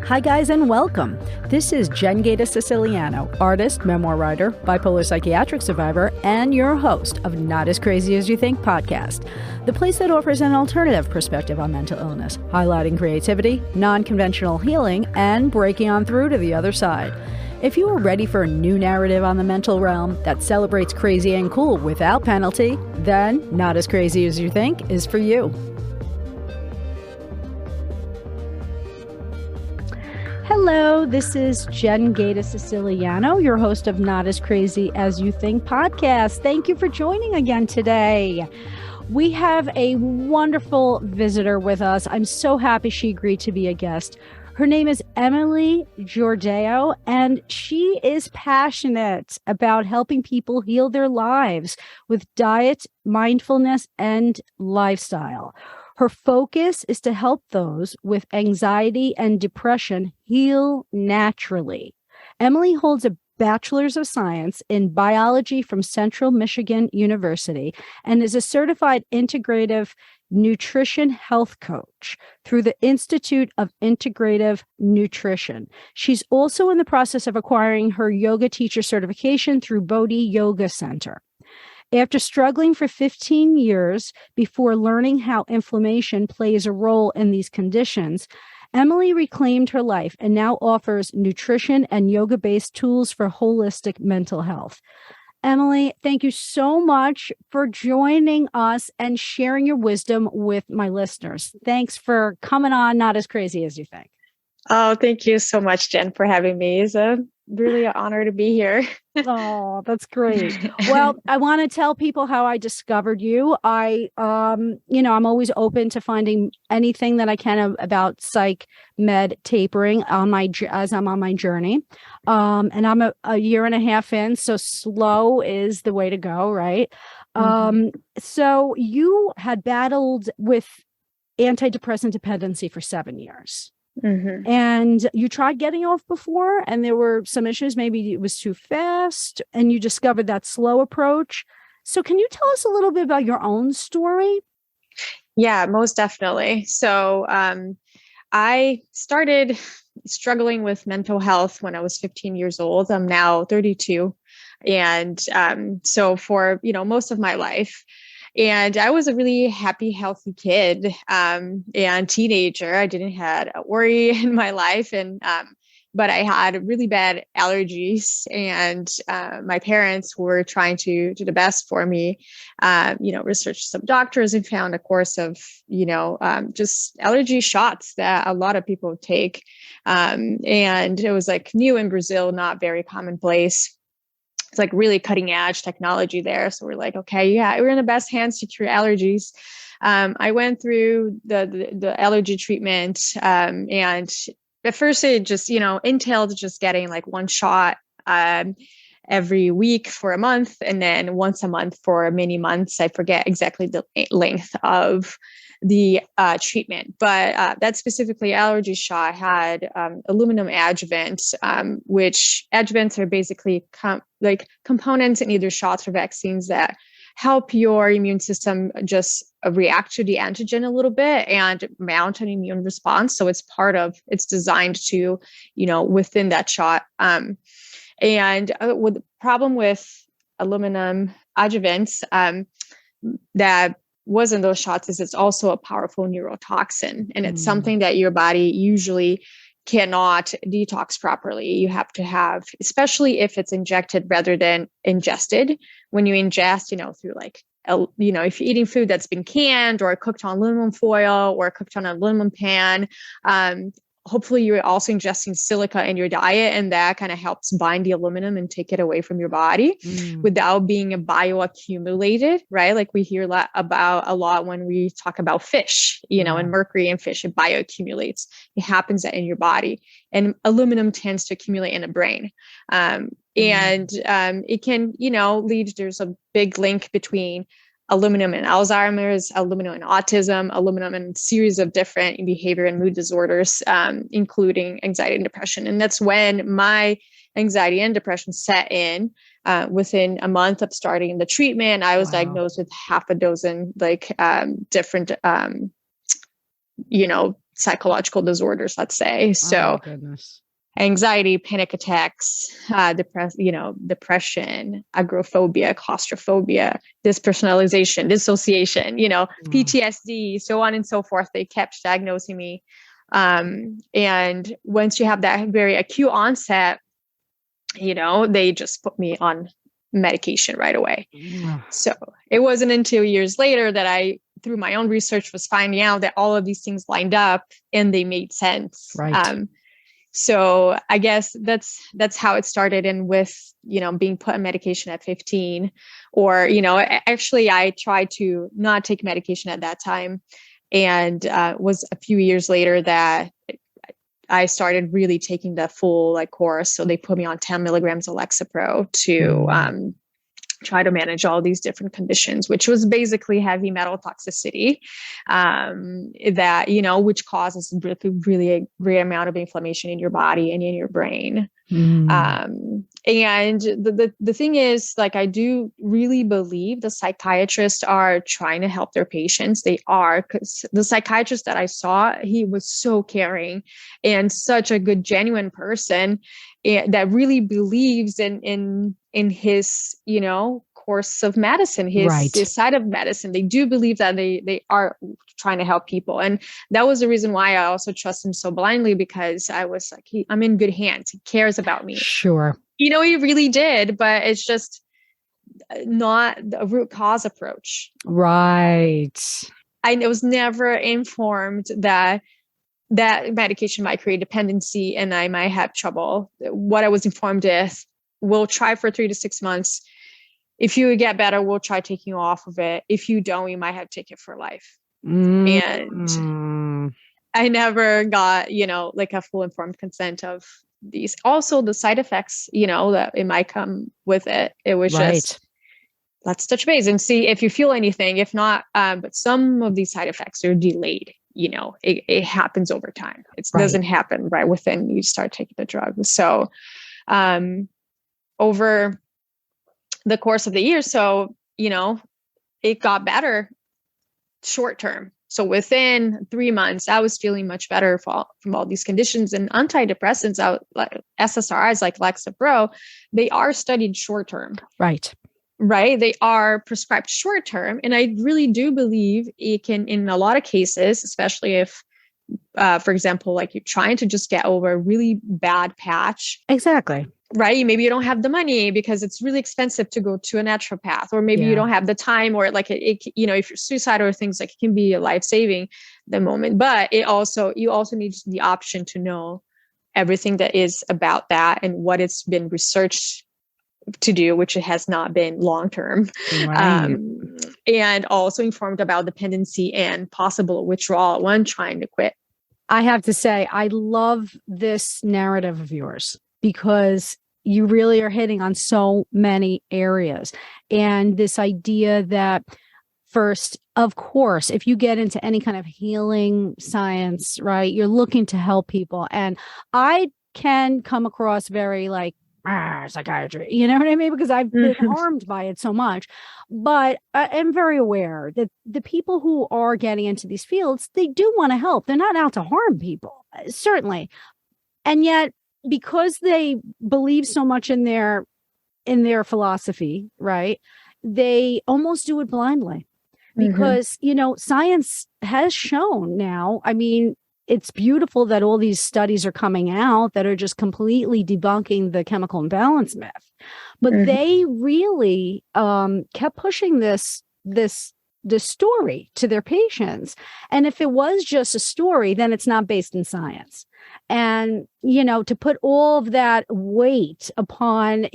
Hi guys and welcome. This is Jen Gaeta Siciliano, artist, memoir writer, bipolar psychiatric survivor, and your host of Not As Crazy As You Think podcast, the place that offers an alternative perspective on mental illness, highlighting creativity, non-conventional healing, and breaking on through to the other side. If you are ready for a new narrative on the mental realm that celebrates crazy and cool without penalty, then Not As Crazy As You Think is for you. Hello, this is Jen Gaeta Siciliano, your host of Not As Crazy As You Think podcast. Thank you for joining again today. We have a wonderful visitor with us. I'm so happy she agreed to be a guest. Her name is Emilie Jordao, and she is passionate about helping people heal their lives with diet, mindfulness, and lifestyle. Her focus is to help those with anxiety and depression heal naturally. Emilie holds a Bachelor of Science in biology from Central Michigan University and is a certified Integrative Nutrition Health Coach through the Institute of Integrative Nutrition. She's also in the process of acquiring her yoga teacher certification through Bhodi Yoga Center. After struggling for 15 years before learning how inflammation plays a role in these conditions, Emilie reclaimed her life and now offers nutrition and yoga-based tools for holistic mental health. Emilie, thank you so much for joining us and sharing your wisdom with my listeners. Thanks for coming on Not As Crazy As You Think. Oh, thank you so much, Jen, for having me. It's really an honor to be here. Oh, that's great. Well, I want to tell people how I discovered you. I'm always open to finding anything that I can about psych med tapering as I'm on my journey. And I'm a year and a half in, so slow is the way to go, right? So you had battled with antidepressant dependency for 7 years. Mm-hmm. And you tried getting off before, and there were some issues. Maybe it was too fast, and you discovered that slow approach. So can you tell us a little bit about your own story? Yeah, most definitely. So I started struggling with mental health when I was 15 years old. I'm now 32. And so for, most of my life, and I was a really happy, healthy kid and teenager. I didn't have a worry in my life, but I had really bad allergies, and my parents were trying to do the best for me. Researched some doctors and found a course of just allergy shots that a lot of people take, and it was like new in Brazil, not very commonplace. It's like really cutting edge technology there. So we're like, okay, yeah, we're in the best hands to cure allergies. I went through the allergy treatment. And at first it just, entailed just getting like one shot every week for a month, and then once a month for many months. I forget exactly the length of the treatment, but that specifically allergy shot had aluminum adjuvant, which adjuvants are basically components in either shots or vaccines that help your immune system just react to the antigen a little bit and mount an immune response. So it's designed to, within that shot. And with the problem with aluminum adjuvants, that was in those shots is it's also a powerful neurotoxin, and it's something that your body usually cannot detox properly. You have to have, especially if it's injected rather than ingested. When you ingest, through if you're eating food that's been canned or cooked on aluminum foil or cooked on an aluminum pan, hopefully you're also ingesting silica in your diet, and that kind of helps bind the aluminum and take it away from your body without being bioaccumulated, right? Like we hear about a lot when we talk about fish, and mercury in fish, it bioaccumulates. It happens in your body, and aluminum tends to accumulate in the brain. And it can, lead, there's a big link between aluminum and Alzheimer's, aluminum and autism, aluminum and a series of different behavior and mood disorders, including anxiety and depression. And that's when my anxiety and depression set in. Within a month of starting the treatment, I was diagnosed with half a dozen different psychological disorders, let's say. So oh, my goodness. Anxiety, panic attacks, depression, agoraphobia, claustrophobia, dispersonalization, dissociation, PTSD, so on and so forth. They kept diagnosing me. And once you have that very acute onset, they just put me on medication right away. So it wasn't until years later that I, through my own research, was finding out that all of these things lined up and they made sense. Right. So I guess that's how it started. And with, being put on medication at 15, or, actually I tried to not take medication at that time. And was a few years later that I started really taking the full course. So they put me on 10 milligrams of Lexapro to try to manage all these different conditions, which was basically heavy metal toxicity, that, which causes really a great amount of inflammation in your body and in your brain. And the thing is, I do really believe the psychiatrists are trying to help their patients. They are, because the psychiatrist that I saw, he was so caring and such a good, genuine person that really believes in his, course of medicine, his side of medicine. They do believe that they are trying to help people. And that was the reason why I also trust him so blindly, because I was like, I'm in good hands. He cares about me. Sure. He really did, but it's just not a root cause approach. Right. I was never informed that medication might create dependency and I might have trouble. What I was informed is, we'll try for 3 to 6 months. If you get better, we'll try taking you off of it. If you don't, you might have to take it for life. And I never got, a full informed consent of these. Also the side effects, that it might come with it. It was just, let's touch base and see if you feel anything. If not, but some of these side effects are delayed. It happens over time. It doesn't happen right within you start taking the drug. So, over the course of the year, so, it got better short term. So within 3 months, I was feeling much better from all these conditions. And antidepressants, like SSRIs, like Lexapro, they are studied short term. Right. They are prescribed short term. And I really do believe it can, in a lot of cases, especially if, for example, you're trying to just get over a really bad patch. Exactly. Right. Maybe you don't have the money because it's really expensive to go to a naturopath, or maybe you don't have the time, or if you're suicidal or things, it can be a life-saving the moment, but you also need the option to know everything that is about that and what it's been researched to do, which it has not been long-term. Right. And also informed about dependency and possible withdrawal when trying to quit. I have to say, I love this narrative of yours, because you really are hitting on so many areas. And this idea that, first, of course, if you get into any kind of healing science, right, you're looking to help people. And I can come across very psychiatry, you know what I mean? Because I've been harmed by it so much. But I'm very aware that the people who are getting into these fields, they do want to help. They're not out to harm people, certainly. And yet, because they believe so much in their philosophy, right, they almost do it blindly. Because, science has shown now, I mean, it's beautiful that all these studies are coming out that are just completely debunking the chemical imbalance myth. But they really kept pushing this story to their patients. And if it was just a story, then it's not based in science. And, to put all of that weight upon,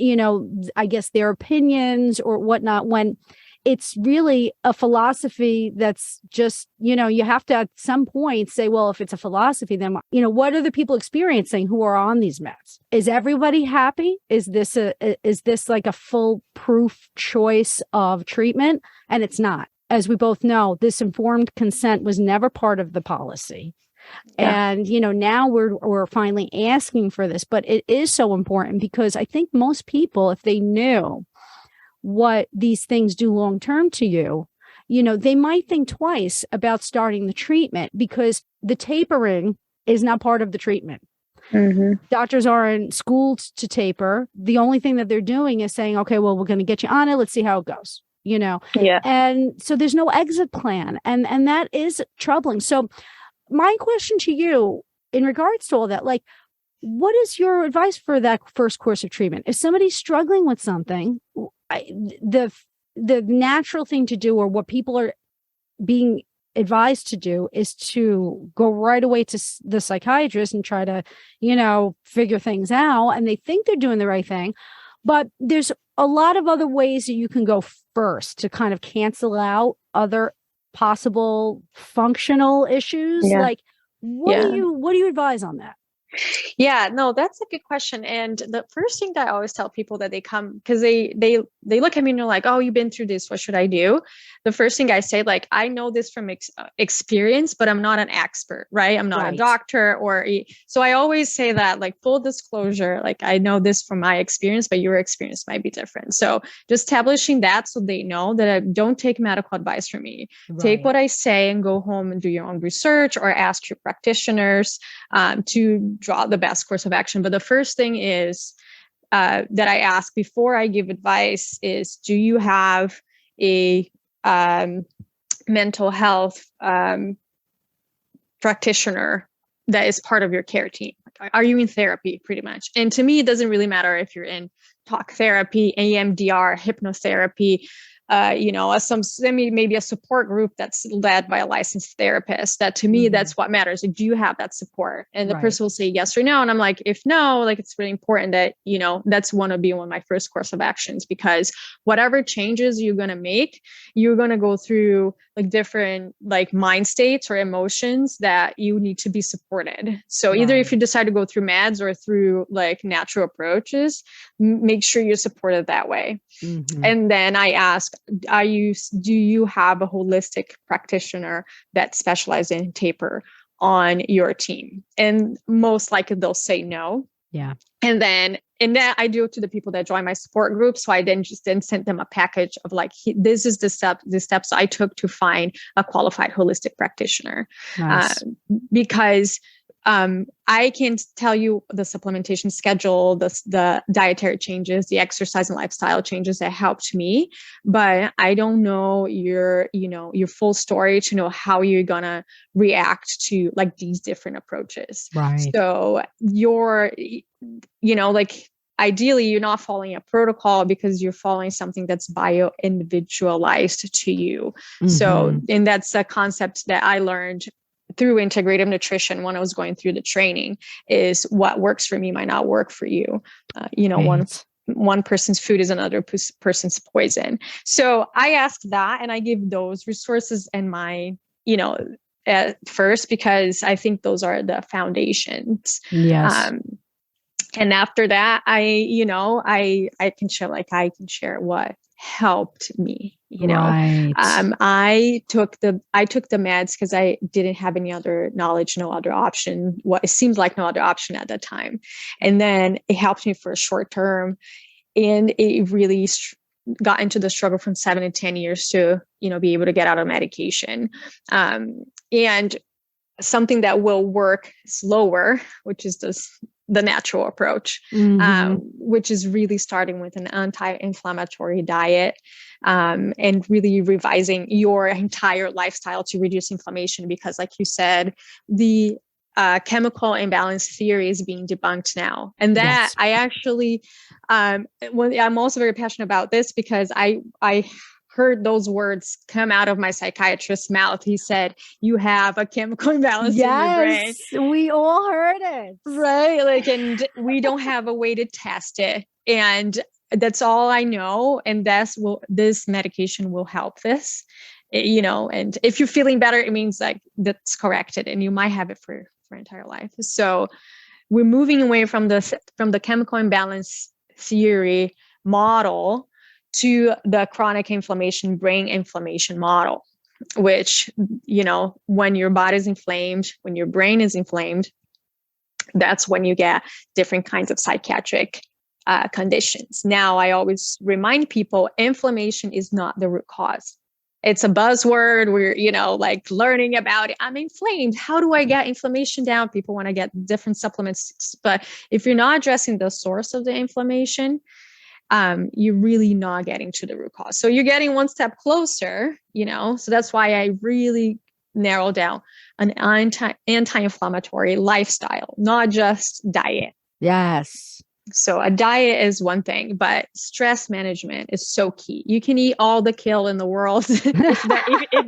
I guess their opinions or whatnot, when it's really a philosophy that's just, you have to at some point say, well, if it's a philosophy, then, what are the people experiencing who are on these meds? Is everybody happy? Is this like a foolproof choice of treatment? And it's not. As we both know, this informed consent was never part of the policy. Yeah. And, now we're finally asking for this, but it is so important, because I think most people, if they knew what these things do long-term to you, they might think twice about starting the treatment because the tapering is not part of the treatment. Doctors aren't schooled to taper. The only thing that they're doing is saying, okay, well, we're going to get you on it. Let's see how it goes, Yeah. And so there's no exit plan. And that is troubling. So my question to you in regards to all that, like, what is your advice for that first course of treatment? If somebody's struggling with something, the natural thing to do, or what people are being advised to do, is to go right away to the psychiatrist and try to, figure things out. And they think they're doing the right thing. But there's a lot of other ways that you can go first to kind of cancel out other possible functional issues. Yeah. Like, what do you advise on that? Yeah, no, that's a good question. And the first thing that I always tell people that they come, because they look at me and they're like, oh, you've been through this, what should I do? The first thing I say, like, I know this from experience, but I'm not an expert, right? I'm not a doctor so I always say that, like, full disclosure, like, I know this from my experience, but your experience might be different. So just establishing that so they know that I don't take medical advice from me. Right. Take what I say and go home and do your own research or ask your practitioners to draw the best course of action. But the first thing is that I ask before I give advice is, do you have a mental health practitioner that is part of your care team? Are you in therapy, pretty much? And to me, it doesn't really matter if you're in talk therapy, EMDR, hypnotherapy, maybe a support group that's led by a licensed therapist. That, to me, that's what matters. Like, do you have that support? And the person will say yes or no. And I'm like, if no, like, it's really important that, that's one of my first course of actions, because whatever changes you're going to make, you're going to go through like different like mind states or emotions that you need to be supported. So either if you decide to go through meds or through like natural approaches, make sure you're supported that way. And then I ask, do you have a holistic practitioner that specializes in taper on your team? And most likely they'll say no. Yeah. And that I do it to the people that join my support group. So I then sent them a package of like, this is the steps I took to find a qualified holistic practitioner. Nice. Because I can tell you the supplementation schedule, the dietary changes, the exercise and lifestyle changes that helped me, but I don't know your full story to know how you're gonna react to like these different approaches. Right. So ideally you're not following a protocol because you're following something that's bio-individualized to you. So, and that's a concept that I learned through integrative nutrition when I was going through the training, is what works for me might not work for you. One person's food is another person's poison. So I ask that, and I give those resources and my, at first, because I think those are the foundations. Yes. And after that, I can share what helped me. Right. I took the meds because I didn't have any other knowledge, no other option. It seemed like no other option at that time. And then it helped me for a short term, and it really got into the struggle from 7 to 10 years to, be able to get out of medication. And something that will work slower, which is the natural approach, which is really starting with an anti-inflammatory diet, and really revising your entire lifestyle to reduce inflammation. Because like you said, the chemical imbalance theory is being debunked now. And that I actually, I'm also very passionate about this because I heard those words come out of my psychiatrist's mouth. He said, you have a chemical imbalance in your brain. We all heard it. Right. Like, and we don't have a way to test it. And that's all I know. And this medication will help this, and if you're feeling better, it means like that's corrected and you might have it for entire life. So we're moving away from the chemical imbalance theory model to the chronic inflammation, brain inflammation model, which, when your body's inflamed, when your brain is inflamed, that's when you get different kinds of psychiatric conditions. Now, I always remind people, inflammation is not the root cause. it's a buzzword. We're, like learning about it. I'm inflamed. How do I get inflammation down? People want to get different supplements, but if you're not addressing the source of the inflammation, you're really not getting to the root cause. So you're getting one step closer, so that's why I really narrow down an anti-inflammatory lifestyle, not just diet. Yes. So a diet is one thing, but stress management is so key. You can eat all the kale in the world if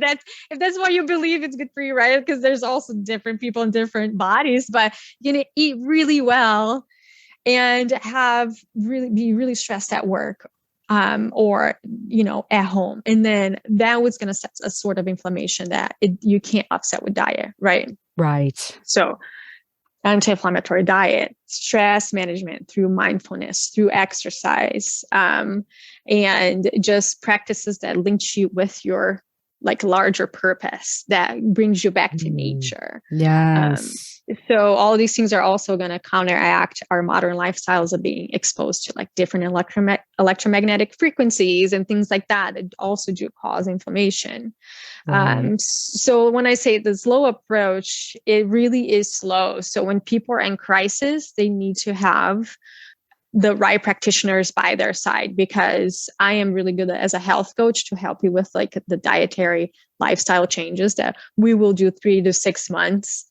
that's what you believe it's good for you, right? Because there's also different people in different bodies, but you're gonna eat really well and be really stressed at work, or at home, and then that was going to set a sort of inflammation that you can't offset with diet, right? Right. So anti-inflammatory diet, stress management through mindfulness, through exercise, and just practices that links you with your larger purpose that brings you back to nature. Yes. So all of these things are also going to counteract our modern lifestyles of being exposed to different electromagnetic frequencies and things like that also do cause inflammation. Right. So when I say the slow approach, it really is slow. So when people are in crisis, they need to have the right practitioners by their side, because I am really good as a health coach to help you with the dietary lifestyle changes that we will do 3 to 6 months.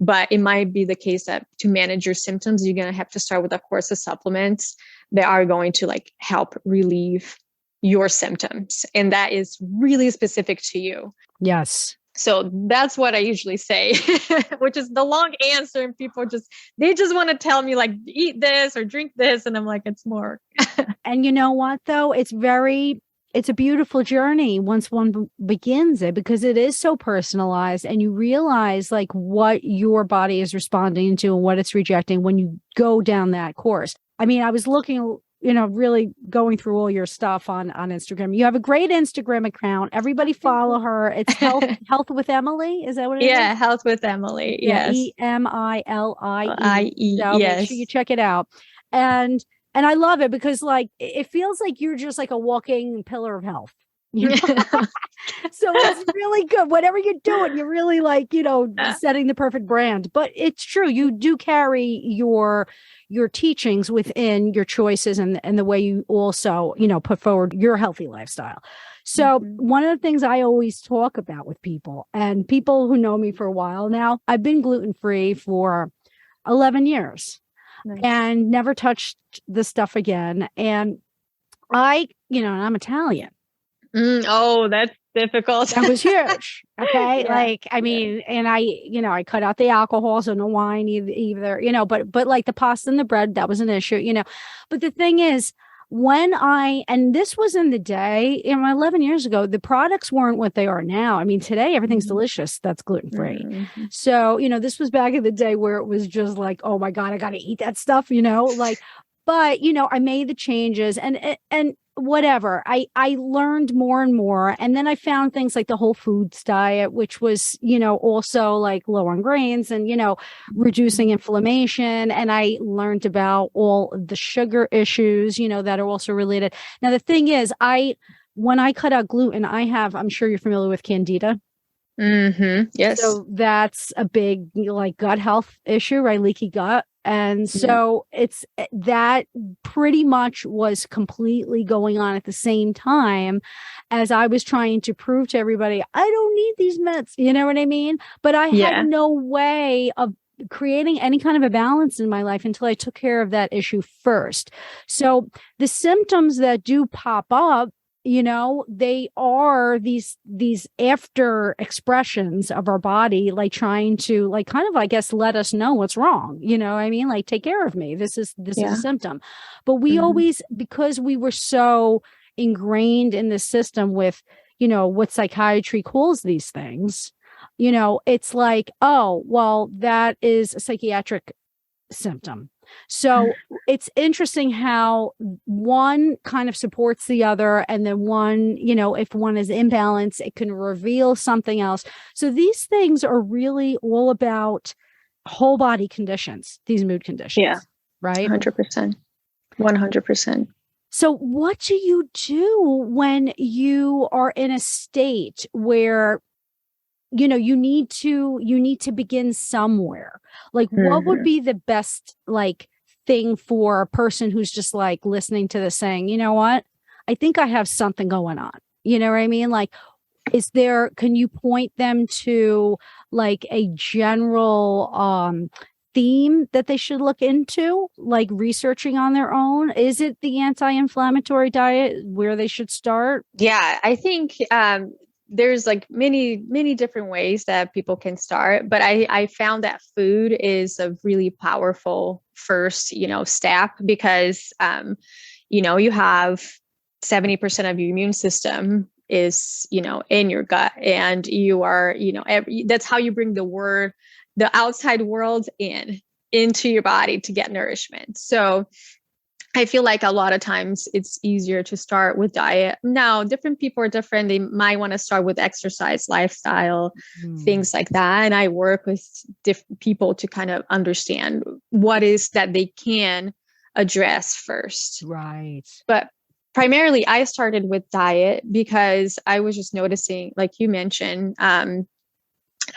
But it might be the case that to manage your symptoms, you're going to have to start with a course of supplements that are going to help relieve your symptoms. And that is really specific to you. Yes. So that's what I usually say, which is the long answer. And people just want to tell me eat this or drink this. And I'm like, it's more. And you know what, though? It's a beautiful journey once one begins it, because it is so personalized, and you realize what your body is responding to and what it's rejecting when you go down that course. I mean, I was looking, really going through all your stuff on Instagram. You have a great Instagram account. Everybody follow her. It's Health with Emilie. Is that what it is? Yeah, Health with Emilie. Yes. Emilie. So yes. Make sure you check it out. And I love it because it feels like you're just a walking pillar of health. So it's really good. Whatever you're doing, you're really setting the perfect brand. But it's true. You do carry your teachings within your choices and the way you also, put forward your healthy lifestyle. So one of the things I always talk about with people, and people who know me for a while now, I've been gluten-free for 11 years. Nice. And never touched the stuff again. And I'm Italian. Oh, that's difficult. That was huge. Okay. Yeah. And I cut out the alcohol, so no wine either, but the pasta and the bread, that was an issue, But the thing is, and this was in the day, 11 years ago, the products weren't what they are now. I mean, today, everything's delicious that's gluten-free. Mm-hmm. So, this was back in the day where it was just oh my God, I got to eat that stuff, but, I made the changes and whatever. I learned more and more. And then I found things like the whole foods diet, which was, also low on grains and, reducing inflammation. And I learned about all the sugar issues, that are also related. Now, the thing is, when I cut out gluten, I'm sure you're familiar with Candida. Mm-hmm. Yes. So that's a big gut health issue, right? Leaky gut. And so that pretty much was completely going on at the same time as I was trying to prove to everybody, I don't need these meds. You know what I mean? But I had no way of creating any kind of a balance in my life until I took care of that issue first. So the symptoms that do pop up, they are these after expressions of our body, trying to kind of, I guess, let us know what's wrong. You know what I mean? Take care of me. This is a symptom. But we always, because we were so ingrained in the system with, what psychiatry calls these things, it's oh, well, that is a psychiatric symptom. So it's interesting how one kind of supports the other, and then one, if one is imbalanced, it can reveal something else. So these things are really all about whole body conditions, these mood conditions. Yeah. Right? 100%. 100%. So what do you do when you are in a state where, you know, you need to begin somewhere? Like, what would be the best like thing for a person who's just like listening to this saying, you know what, I think I have something going on. You know what I mean? Like, can you point them to like a general theme that they should look into, like researching on their own? Is it the anti-inflammatory diet where they should start? Yeah, I think there's like many different ways that people can start, but I found that food is a really powerful first, step, because you have 70% of your immune system is, in your gut, and you are, that's how you bring the outside world into your body to get nourishment. So I feel like a lot of times it's easier to start with diet. Now, different people are different. They might want to start with exercise, lifestyle, things like that. And I work with different people to kind of understand what is that they can address first. Right. But primarily, I started with diet because I was just noticing, like you mentioned,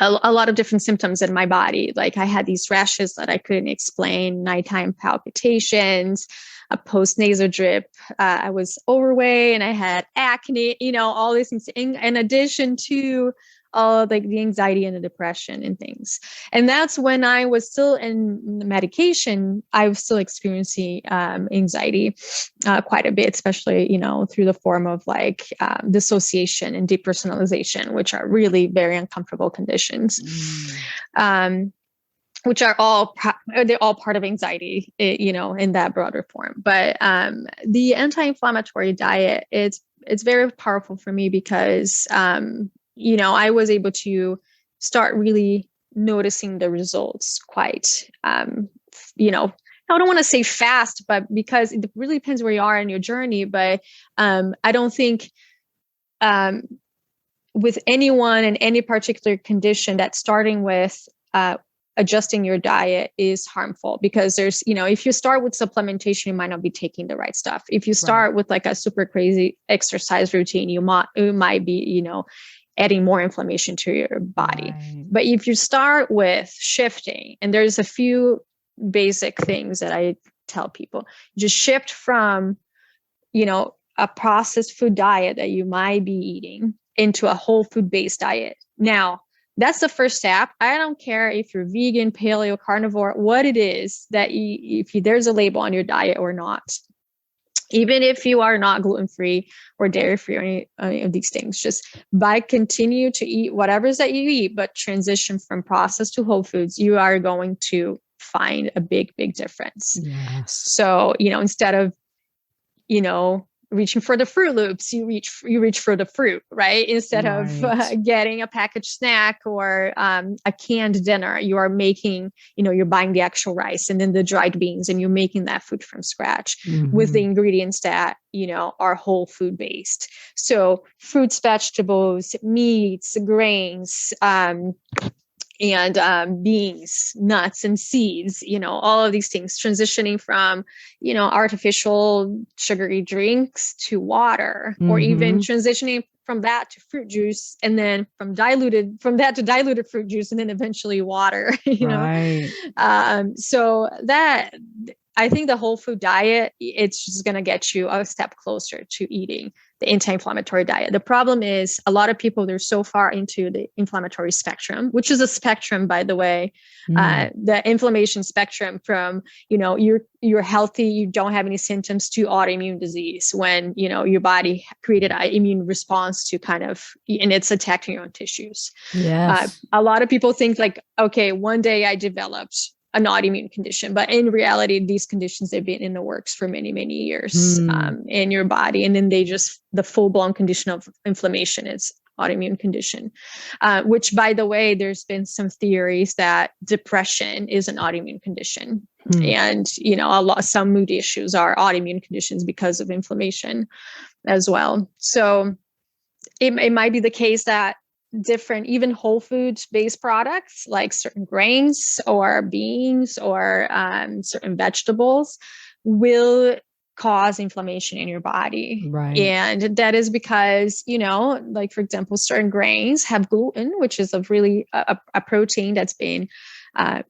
a lot of different symptoms in my body. Like I had these rashes that I couldn't explain, nighttime palpitations, a post-nasal drip. I was overweight and I had acne, all these things in addition to all like the anxiety and the depression and things. And that's when I was still in medication. I was still experiencing anxiety quite a bit, especially, through the form of like dissociation and depersonalization, which are really very uncomfortable conditions. Which are they're all part of anxiety, in that broader form. But the anti-inflammatory diet, it's very powerful for me because, I was able to start really noticing the results quite, I don't want to say fast, but because it really depends where you are in your journey. But I don't think with anyone in any particular condition that starting with adjusting your diet is harmful, because there's, if you start with supplementation, you might not be taking the right stuff. If you start with like a super crazy exercise routine, you might be, adding more inflammation to your body. Right. But if you start with shifting, and there's a few basic things that I tell people, just shift from, a processed food diet that you might be eating into a whole food based diet. Now, that's the first step. I don't care if you're vegan, paleo, carnivore, what it is that there's a label on your diet or not. Even if you are not gluten-free or dairy-free or any of these things, just continue to eat whatever that you eat, but transition from processed to whole foods, you are going to find a big, big difference. Yes. So, instead of, reaching for the Fruit Loops, you reach for the fruit, right? Instead of getting a packaged snack or a canned dinner, you are making, you're buying the actual rice and then the dried beans, and you're making that food from scratch with the ingredients that, are whole food based. So fruits, vegetables, meats, grains, and beans, nuts, and seeds, all of these things, transitioning from, artificial sugary drinks to water, or even transitioning from that to fruit juice, and then from that to diluted fruit juice, and then eventually water, so that, I think the whole food diet, it's just going to get you a step closer to eating the anti-inflammatory diet. The problem is a lot of people, they're so far into the inflammatory spectrum, which is a spectrum, by the way, the inflammation spectrum from, you're healthy, you don't have any symptoms, to autoimmune disease, when, your body created an immune response to kind of, and it's attacking your own tissues. Yes. A lot of people think like, okay, one day I developed an autoimmune condition, but in reality, these conditions, they've been in the works for many, many years in your body. And then the full-blown condition of inflammation is autoimmune condition, which, by the way, there's been some theories that depression is an autoimmune condition. And, some mood issues are autoimmune conditions because of inflammation as well. So it might be the case that different, even whole foods based products like certain grains or beans or certain vegetables will cause inflammation in your body. Right. And that is because, like, for example, certain grains have gluten, which is a really a protein that's been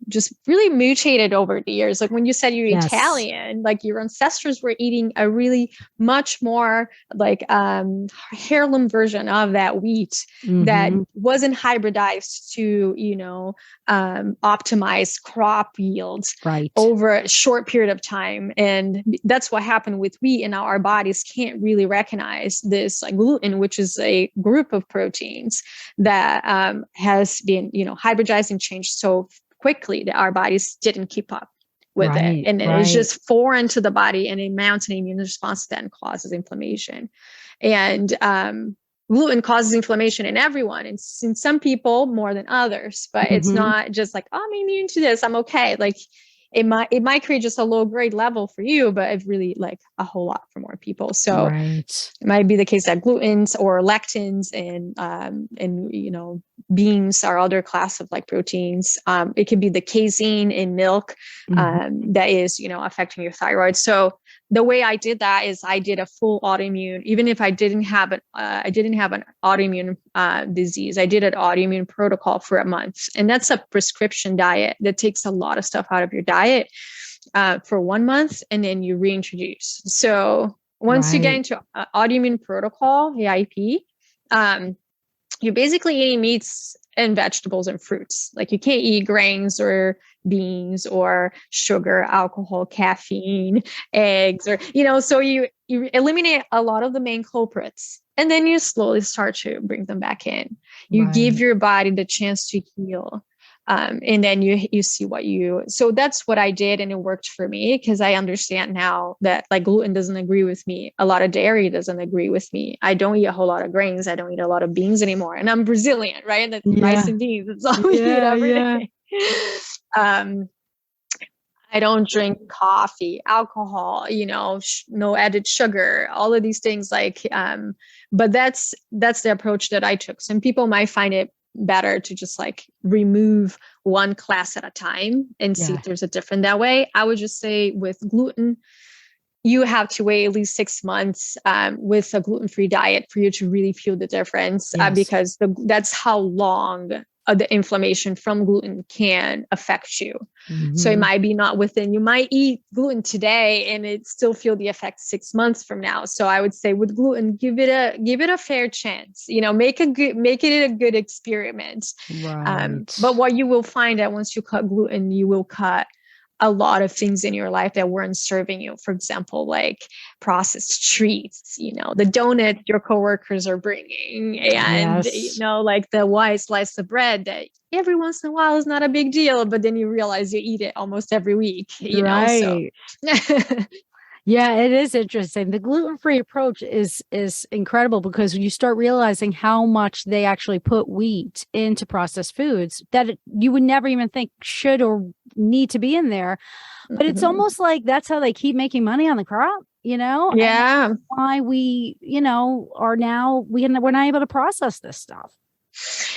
just really mutated over the years. Like when you said you're Italian, like your ancestors were eating a really much more like heirloom version of that wheat that wasn't hybridized to, optimize crop yields over a short period of time. And that's what happened with wheat. And now our bodies can't really recognize this like gluten, which is a group of proteins that has been, hybridized and changed so quickly that our bodies didn't keep up with it. And it's just foreign to the body, and it mounts an immune response to that and causes inflammation. And gluten causes inflammation in everyone, and in some people more than others, but it's not just like, oh, I'm immune to this, I'm okay. Like it might create just a low grade level for you, but it's really like a whole lot for more people. So it might be the case that glutens or lectins and beans are other class of like proteins. It could be the casein in milk that is, affecting your thyroid. So the way I did that is I did a full autoimmune, even if I didn't have an autoimmune disease. I did an autoimmune protocol for a month, and that's a prescription diet that takes a lot of stuff out of your diet for 1 month, and then you reintroduce. So once you get into autoimmune protocol, AIP, you're basically eating meats and vegetables and fruits. Like you can't eat grains or beans or sugar, alcohol, caffeine, eggs, or, so you eliminate a lot of the main culprits, and then you slowly start to bring them back in. You give your body the chance to heal. And then you see so that's what I did. And it worked for me because I understand now that like gluten doesn't agree with me. A lot of dairy doesn't agree with me. I don't eat a whole lot of grains. I don't eat a lot of beans anymore. And I'm Brazilian, right? And that's rice and beans. That's all we eat every day. I don't drink coffee, alcohol, no added sugar, all of these things but that's the approach that I took. Some people might find it better to just like remove one class at a time and see if there's a different that way. I would just say with gluten, you have to wait at least 6 months with a gluten-free diet for you to really feel the difference because that's how long the inflammation from gluten can affect you. So it might be not within, you might eat gluten today and it still feel the effect 6 months from now. So I would say with gluten, give it a fair chance, make it a good experiment. But what you will find that once you cut gluten, you will cut a lot of things in your life that weren't serving you. For example, like processed treats, the donut your coworkers are bringing, and like the white slice of bread that every once in a while is not a big deal, but then you realize you eat it almost every week. So. Yeah, it is interesting. The gluten-free approach is incredible because you start realizing how much they actually put wheat into processed foods that you would never even think should or need to be in there. But it's almost like that's how they keep making money on the crop, Yeah. And why we, are now, we're not able to process this stuff.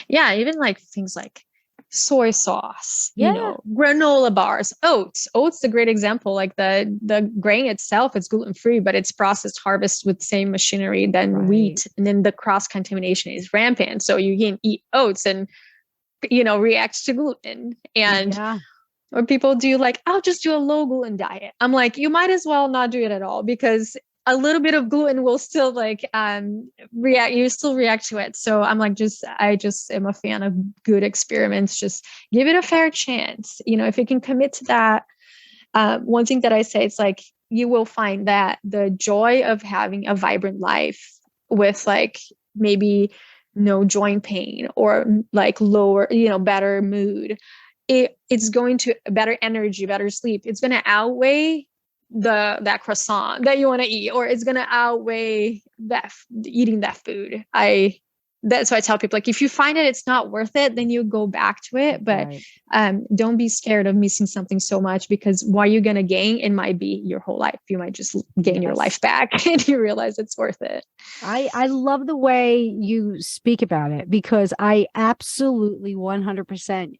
Yeah, even like things like soy sauce, granola bars, oats. Oats, a great example. Like the grain itself, it's gluten-free, but it's processed, harvested with the same machinery than wheat. And then the cross-contamination is rampant. So you can eat oats and, react to gluten. And or people do like, I'll just do a low gluten diet. I'm like, you might as well not do it at all because a little bit of gluten will still react. You still react to it. So I'm like, I just am a fan of good experiments. Just give it a fair chance. If you can commit to that. One thing that I say, it's like, you will find that the joy of having a vibrant life with like maybe no joint pain or like lower, better mood, it's going to better energy, better sleep. It's going to outweigh that croissant that you want to eat, or it's going to outweigh that eating that food. That's why I tell people, like, if you find it, it's not worth it, then you go back to it. But don't be scared of missing something so much, because what you're going to gain, it might be your whole life. You might just gain your life back and you realize it's worth it. I love the way you speak about it, because I absolutely 100%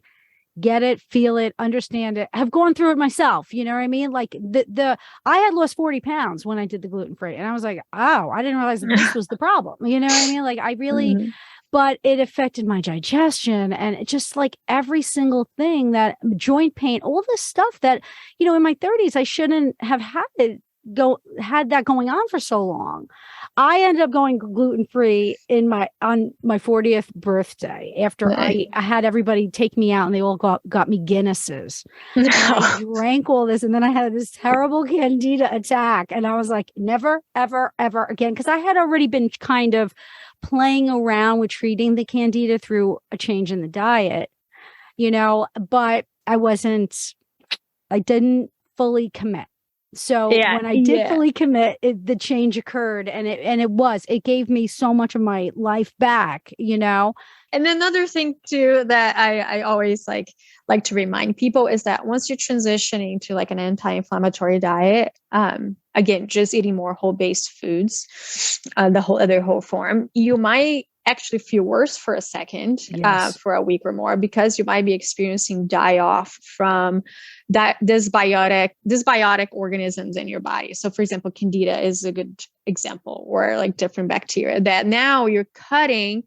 get it, feel it, understand it. I've gone through it myself. You know what I mean? Like I had lost 40 pounds when I did the gluten-free, and I was like, oh, I didn't realize that this was the problem. You know what I mean? Like I really, but it affected my digestion, and it just like every single thing, that joint pain, all this stuff that, you know, in my 30s, I shouldn't have had that going on for so long. I ended up going gluten-free on my 40th birthday after I had everybody take me out, and they all got me Guinnesses. And I drank all this, and then I had this terrible candida attack, and I was like, never, ever, ever again, because I had already been kind of playing around with treating the candida through a change in the diet, you know, but I didn't fully commit. So when I did fully commit, the change occurred, and it gave me so much of my life back, you know? And another thing too, that I always like to remind people is that once you're transitioning to like an anti-inflammatory diet, again, just eating more whole-based foods, the whole form, you might actually feel worse for a second, for a week or more, because you might be experiencing die-off from dysbiotic organisms in your body. So for example, candida is a good example, or like different bacteria that now you're cutting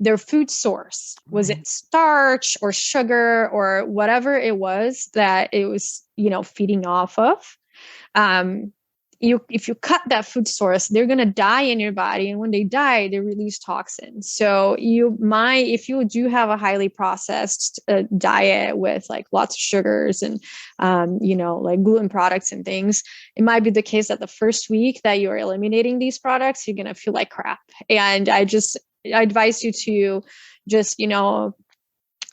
their food source. Was it starch or sugar or whatever it was that it was, you know, feeding off of? If you cut that food source, they're going to die in your body. And when they die, they release toxins. So if you do have a highly processed diet with like lots of sugars and, you know, like gluten products and things, it might be the case that the first week that you're eliminating these products, you're going to feel like crap. And I advise you to just, you know,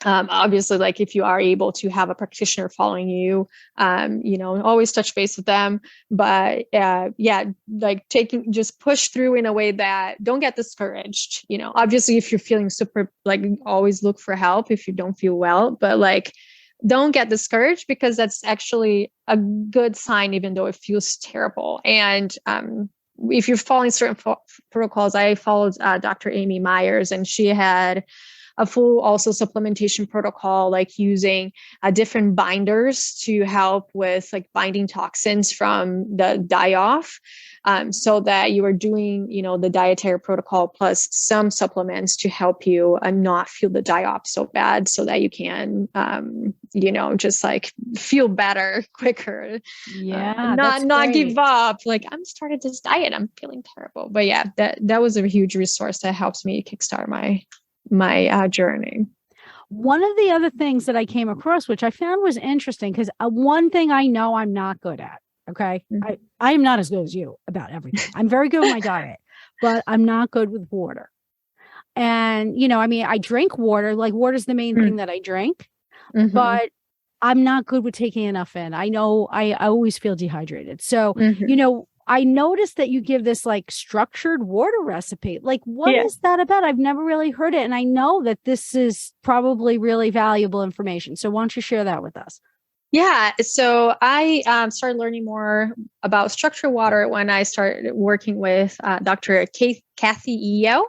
obviously, like if you are able to have a practitioner following you, you know, always touch base with them. But like just push through in a way that don't get discouraged. You know, obviously, if you're feeling super, like always look for help if you don't feel well, but like don't get discouraged, because that's actually a good sign, even though it feels terrible. And if you're following certain protocols, I followed Dr. Amy Myers, and she had a full also supplementation protocol, like using different binders to help with like binding toxins from the die-off, so that you are doing, you know, the dietary protocol plus some supplements to help you not feel the die-off so bad, so that you can, you know, just like feel better quicker. Yeah. Not give up. Like, I'm started this diet, I'm feeling terrible. But yeah, that was a huge resource that helps me kickstart my journey. One of the other things that I came across, which I found was interesting, because one thing I know I'm not good at, okay? I am not as good as you about everything. I'm very good with my diet, but I'm not good with water. And, you know, I mean, I drink water, like water's the main thing that I drink, but I'm not good with taking enough in. I know I always feel dehydrated. So, you know, I noticed that you give this like structured water recipe. Like, what is that about? I've never really heard it. And I know that this is probably really valuable information. So why don't you share that with us? Yeah. So I started learning more about structured water when I started working with Dr. Kathy Eo.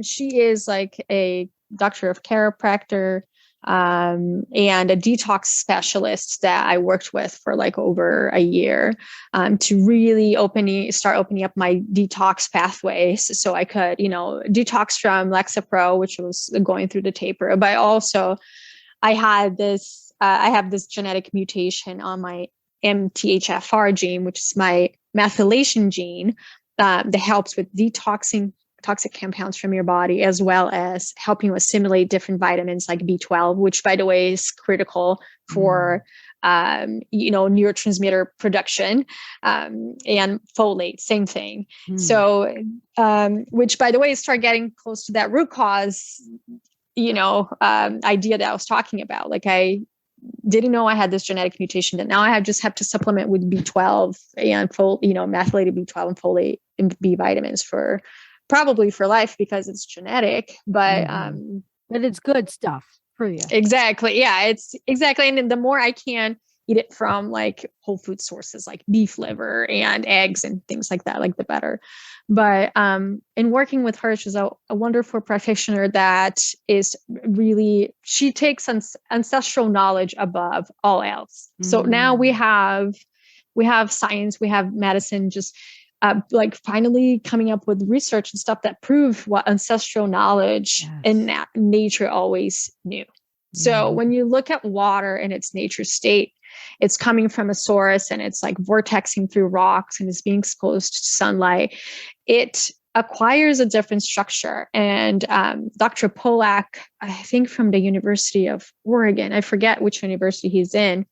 She is like a doctor of chiropractor, and a detox specialist that I worked with for like over a year, to really start opening up my detox pathways, so I could, you know, detox from Lexapro, which was going through the taper. But also I have this genetic mutation on my MTHFR gene, which is my methylation gene, that helps with detoxing toxic compounds from your body, as well as helping you assimilate different vitamins like B12, which by the way is critical for you know, neurotransmitter production, and folate, same thing. So which by the way, start getting close to that root cause, you know, idea that I was talking about. Like, I didn't know I had this genetic mutation, that now I have to supplement with B12 and methylated B12 and folate and B vitamins probably for life, because it's genetic, but it's good stuff for you. Exactly. Yeah, it's exactly. And then the more I can eat it from like whole food sources, like beef liver and eggs and things like that, like the better. But in working with her, she's a wonderful practitioner that is really, she takes ancestral knowledge above all else. So now we have science, we have medicine, just like finally coming up with research and stuff that prove what ancestral knowledge in nature always knew. So when you look at water in its nature state, it's coming from a source and it's like vortexing through rocks and it's being exposed to sunlight. It acquires a different structure. And Dr. Polak, I think from the University of Oregon, I forget which university he's in,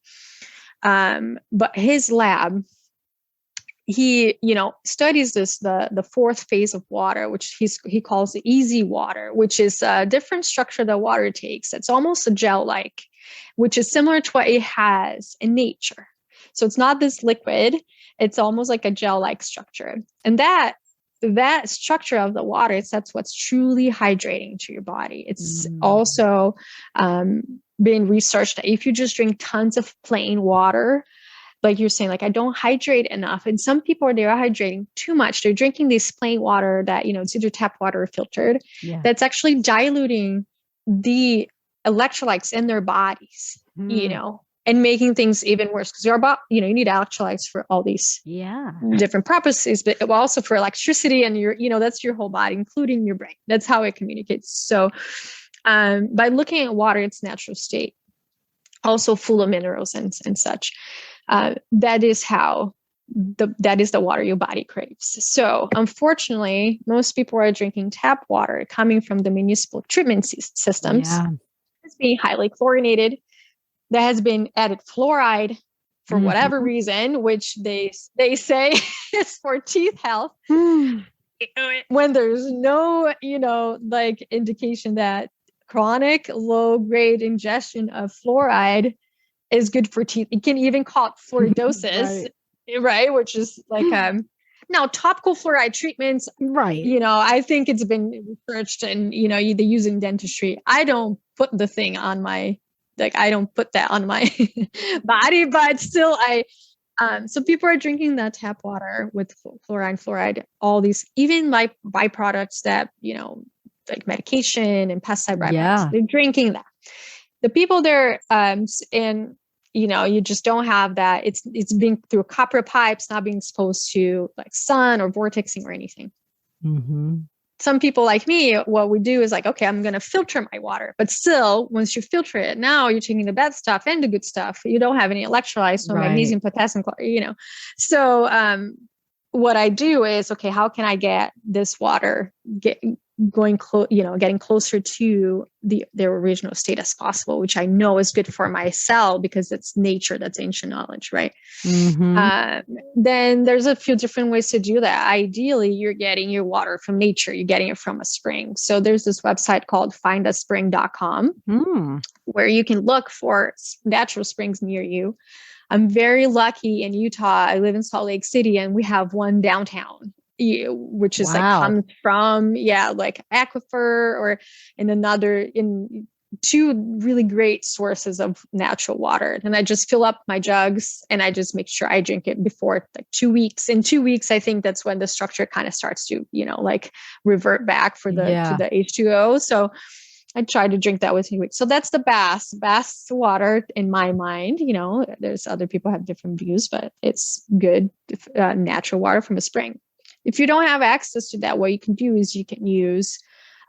but his lab, he, studies the fourth phase of water, which he calls the easy water, which is a different structure that water takes. It's almost a gel-like, which is similar to what it has in nature. So it's not this liquid, it's almost like a gel-like structure. And that structure of the water, that's what's truly hydrating to your body. It's also been researched that if you just drink tons of plain water, like you're saying, like, I don't hydrate enough. And some people, they are hydrating too much. They're drinking this plain water that, it's either tap water or filtered. Yeah. That's actually diluting the electrolytes in their bodies, and making things even worse. Because you need electrolytes for all these different purposes, but also for electricity and that's your whole body, including your brain. That's how it communicates. So by looking at water, its natural state, also full of minerals and such, that is the water your body craves. So unfortunately, most people are drinking tap water coming from the municipal treatment systems. It's being highly chlorinated. That has been added fluoride for whatever reason, which they say is for teeth health. When there's no, like indication that chronic low grade ingestion of fluoride is good for teeth. It can even call it fluoridosis, right? Which is like, now topical fluoride treatments, right? I think it's been researched and, they use in dentistry. I don't put the thing on I don't put that on my body, but still so people are drinking that tap water with fluoride, all these, even like byproducts that, like medication and pesticide byproducts, they're drinking that. The people there, and you just don't have that. It's being through copper pipes, not being exposed to like sun or vortexing or anything. Some people like me, what we do is like, okay, I'm going to filter my water, but still, once you filter it, now you're taking the bad stuff and the good stuff. You don't have any electrolytes, no magnesium, potassium, So what I do is, okay, how can I get this water getting closer to their original state as possible, which I know is good for my cell because it's nature, that's ancient knowledge, right? Then there's a few different ways to do that. Ideally, you're getting your water from nature. You're getting it from a spring. So there's this website called findaspring.com where you can look for natural springs near you. I'm very lucky in Utah. I live in Salt Lake City and we have one downtown, which is like comes from like aquifer, or in two really great sources of natural water. And I just fill up my jugs and I just make sure I drink it before like 2 weeks. In 2 weeks, I think that's when the structure kind of starts to like revert back to the H2O. So I try to drink that within a week. So that's the best water in my mind. There's other people have different views, but it's good natural water from a spring. If you don't have access to that, what you can do is you can use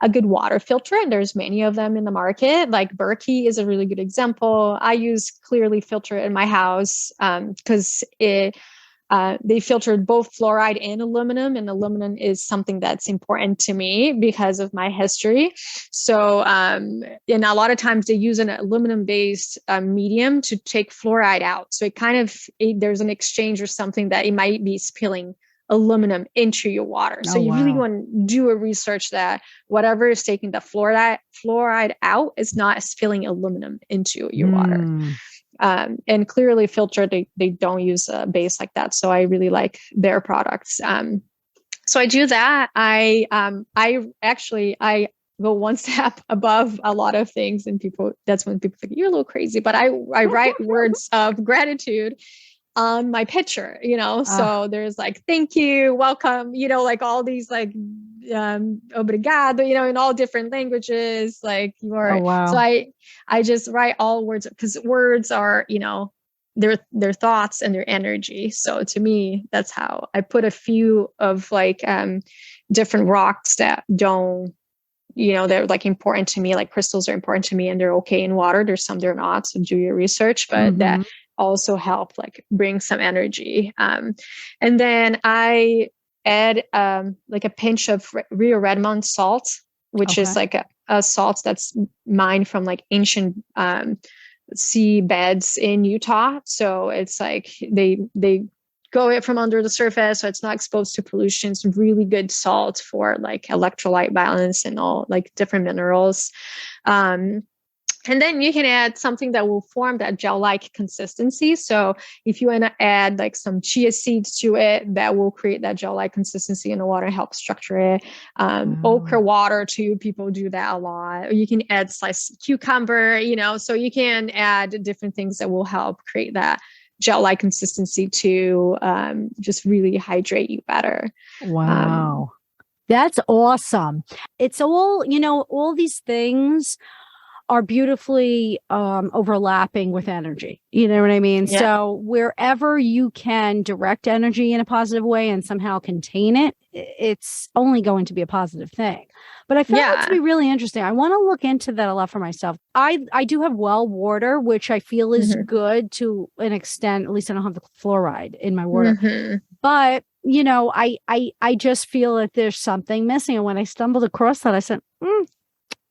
a good water filter, and there's many of them in the market. Like Berkey is a really good example. I use Clearly Filter in my house because they filtered both fluoride and aluminum, and aluminum is something that's important to me because of my history. So, and a lot of times they use an aluminum-based medium to take fluoride out. So there's an exchange or something that it might be spilling aluminum into your water. So you really want to do a research that whatever is taking the fluoride out is not spilling aluminum into your water. And Clearly Filter, they don't use a base like that. So I really like their products. So I do that. I go one step above a lot of things. And that's when people think you're a little crazy, but I write words of gratitude on my picture, so there's like, thank you, welcome, like all these like, obrigado, in all different languages, like so I just write all words, because words are, their thoughts and their energy. So to me, that's how I put a few of like, different rocks that don't, they're like important to me, like crystals are important to me and they're okay in water. There's some they're not, so do your research, but that also help like bring some energy. And then I add like a pinch of Rio Redmond salt, which is like a salt that's mined from like ancient sea beds in Utah. So it's like they go it from under the surface, so it's not exposed to pollution. It's really good salt for like electrolyte balance and all like different minerals. And then you can add something that will form that gel-like consistency. So if you want to add like some chia seeds to it, that will create that gel-like consistency in the water, help structure it. Okra water too, people do that a lot. Or you can add sliced cucumber, so you can add different things that will help create that gel-like consistency to just really hydrate you better. Wow. That's awesome. It's all, all these things are beautifully overlapping with energy. You know what I mean? Yeah. So wherever you can direct energy in a positive way and somehow contain it, it's only going to be a positive thing. But I found it to be really interesting. I want to look into that a lot for myself. I do have well water, which I feel is good to an extent. At least I don't have the fluoride in my water. But, I just feel that there's something missing. And when I stumbled across that, I said,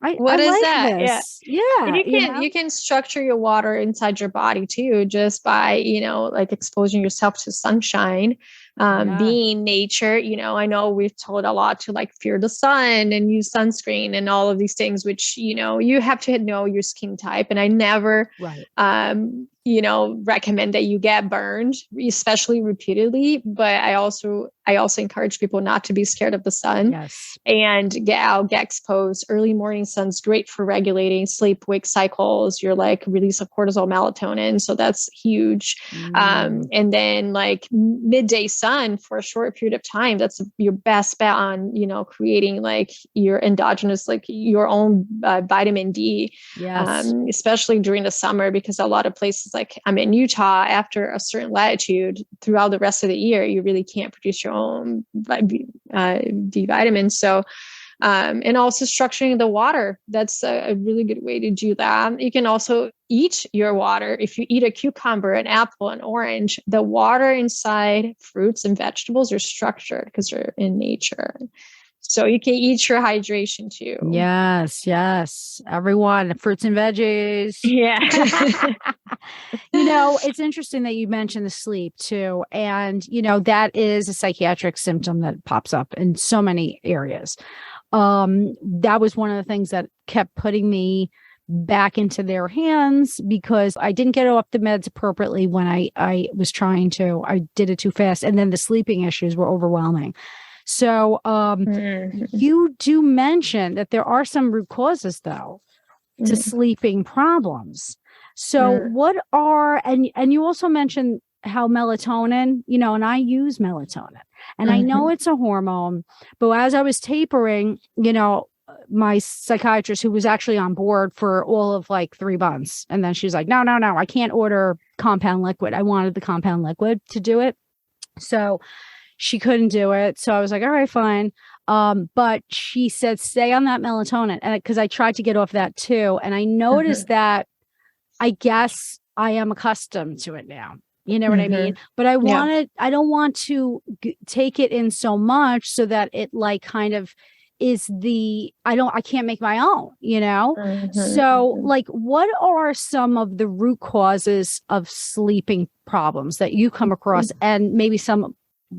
what is like that? This. Yeah. And you can structure your water inside your body too, just by, like exposing yourself to sunshine, being nature. I know we've told a lot to like fear the sun and use sunscreen and all of these things, which, you have to know your skin type. And I never, recommend that you get burned, especially repeatedly. But I also encourage people not to be scared of the sun and get out, get exposed. Early morning sun's great for regulating sleep-wake cycles, your like release of cortisol, melatonin. So that's huge. And then like midday sun for a short period of time, that's your best bet on, creating like your endogenous, like your own vitamin D, especially during the summer, because a lot of places like I'm in Utah, after a certain latitude throughout the rest of the year, you really can't produce your own D vitamins. So, and also structuring the water. That's a really good way to do that. You can also eat your water. If you eat a cucumber, an apple, an orange, the water inside fruits and vegetables are structured because they're in nature. So you can eat your hydration too. Yes. Everyone, fruits and veggies. Yeah. It's interesting that you mentioned the sleep too. And, that is a psychiatric symptom that pops up in so many areas. That was one of the things that kept putting me back into their hands, because I didn't get off the meds appropriately when I was trying to. I did it too fast. And then the sleeping issues were overwhelming. So you do mention that there are some root causes, though, to sleeping problems. So what are, and you also mentioned how melatonin, and I use melatonin, and I know it's a hormone, but as I was tapering, my psychiatrist, who was actually on board for all of like 3 months, and then she's like, no, I can't order compound liquid. I wanted the compound liquid to do it. So she couldn't do it. So I was like, all right, fine. But she said, stay on that melatonin. And because I tried to get off that too. And I noticed that I guess I am accustomed to it now. You know what I mean? But I don't want to take it in so much so that it like kind of is I can't make my own, So like, what are some of the root causes of sleeping problems that you come across, and maybe some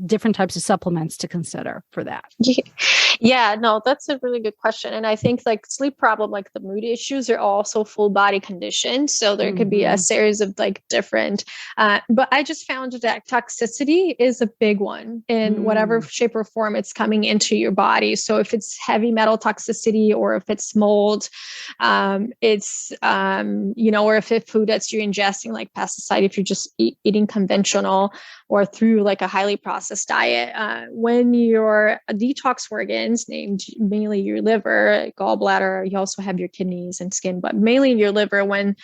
different types of supplements to consider for that? Yeah, no, that's a really good question. And I think like sleep problem, like the mood issues are also full body conditions. So there could be a series of like different, but I just found that toxicity is a big one in whatever shape or form it's coming into your body. So if it's heavy metal toxicity or if it's mold, it's, or if it's food that you're ingesting like pesticide, if you're just eating conventional or through like a highly processed diet, when your detox organs, named mainly your liver, gallbladder, you also have your kidneys and skin, but mainly your liver, when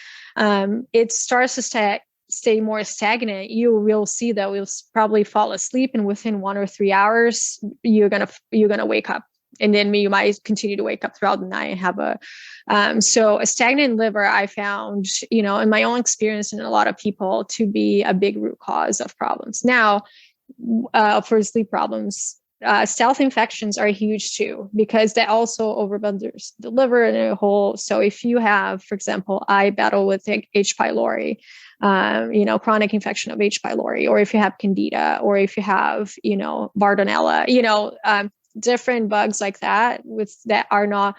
it starts to stay more stagnant, you will see that we'll probably fall asleep, and within 1 or 3 hours, you're gonna wake up. And then you might continue to wake up throughout the night and have so a stagnant liver, I found, in my own experience and a lot of people, to be a big root cause of problems. Now, for sleep problems, stealth infections are huge too, because that also overwhelms the liver and a whole. So if you have, for example, I battle with H. pylori, chronic infection of H. pylori, or if you have candida, or if you have, Bartonella, different bugs like that that are not,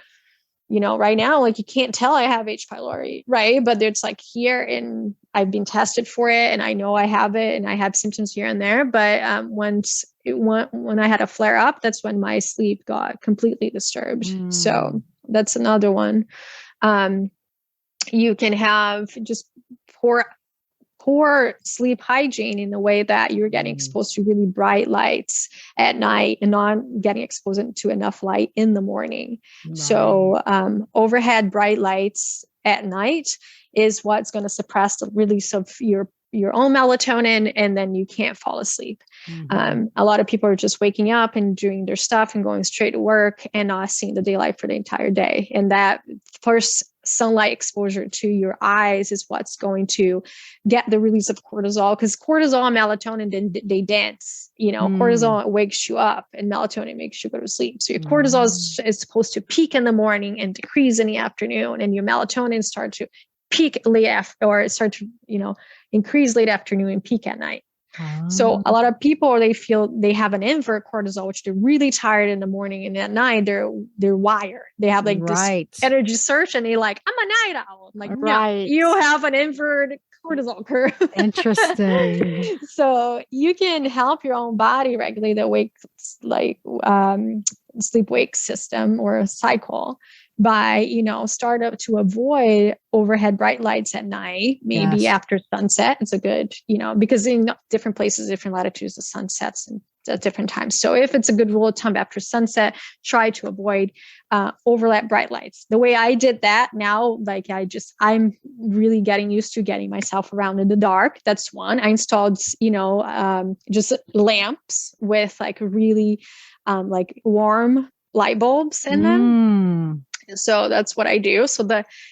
right now, like you can't tell I have H. pylori, right? But it's like here, and I've been tested for it, and I know I have it, and I have symptoms here and there. But when I had a flare up, that's when my sleep got completely disturbed. So that's another one. You can have just poor sleep hygiene in the way that you're getting exposed to really bright lights at night and not getting exposed to enough light in the morning. Right. So overhead bright lights at night is what's going to suppress the release of your own melatonin, and then you can't fall asleep. A lot of people are just waking up and doing their stuff and going straight to work and not seeing the daylight for the entire day. And that first sunlight exposure to your eyes is what's going to get the release of cortisol, because cortisol and melatonin, they dance. Cortisol wakes you up and melatonin makes you go to sleep. So your cortisol is supposed to peak in the morning and decrease in the afternoon, and your melatonin start to peak late after, or start to, increase late afternoon and peak at night. So a lot of people, they feel they have an invert cortisol, which they're really tired in the morning, and at night they're wired. They have like this energy surge, and they're like, I'm a night owl. I'm like, no, you have an invert cortisol curve. Interesting. So you can help your own body regulate the sleep-wake system or cycle by, start up to avoid overhead bright lights at night, maybe after sunset. It's a good, because in different places, different latitudes, the sun sets at different times. So if it's a good rule of thumb, after sunset, try to avoid overlap bright lights. The way I did that now, I'm really getting used to getting myself around in the dark. That's one. I installed, just lamps with really warm light bulbs in them. So that's what I do. So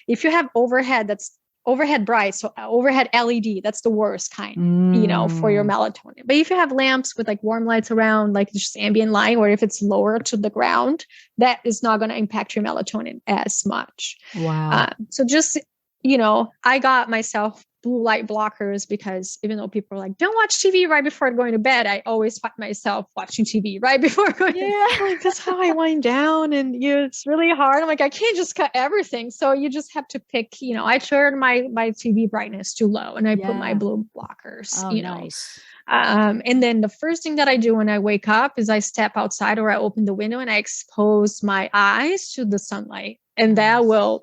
if you have overhead, that's overhead bright. So overhead LED, that's the worst kind, for your melatonin. But if you have lamps with warm lights around, just ambient light, or if it's lower to the ground, that is not going to impact your melatonin as much. Wow. So just, I got myself blue light blockers, because even though people are like, don't watch TV right before going to bed, I always find myself watching TV right before going to bed. That's how I wind down. And it's really hard. I'm like, I can't just cut everything. So you just have to pick, I turn my TV brightness too low, and I put my blue blockers, Nice. And then the first thing that I do when I wake up is I step outside, or I open the window and I expose my eyes to the sunlight, and that will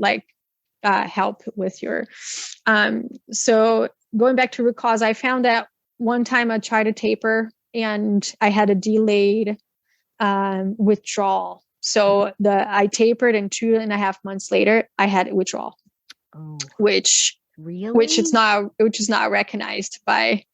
help with your, so going back to root cause, I found that one time I tried to taper and I had a delayed, withdrawal. So I tapered, and 2.5 months later, I had withdrawal, which is not recognized by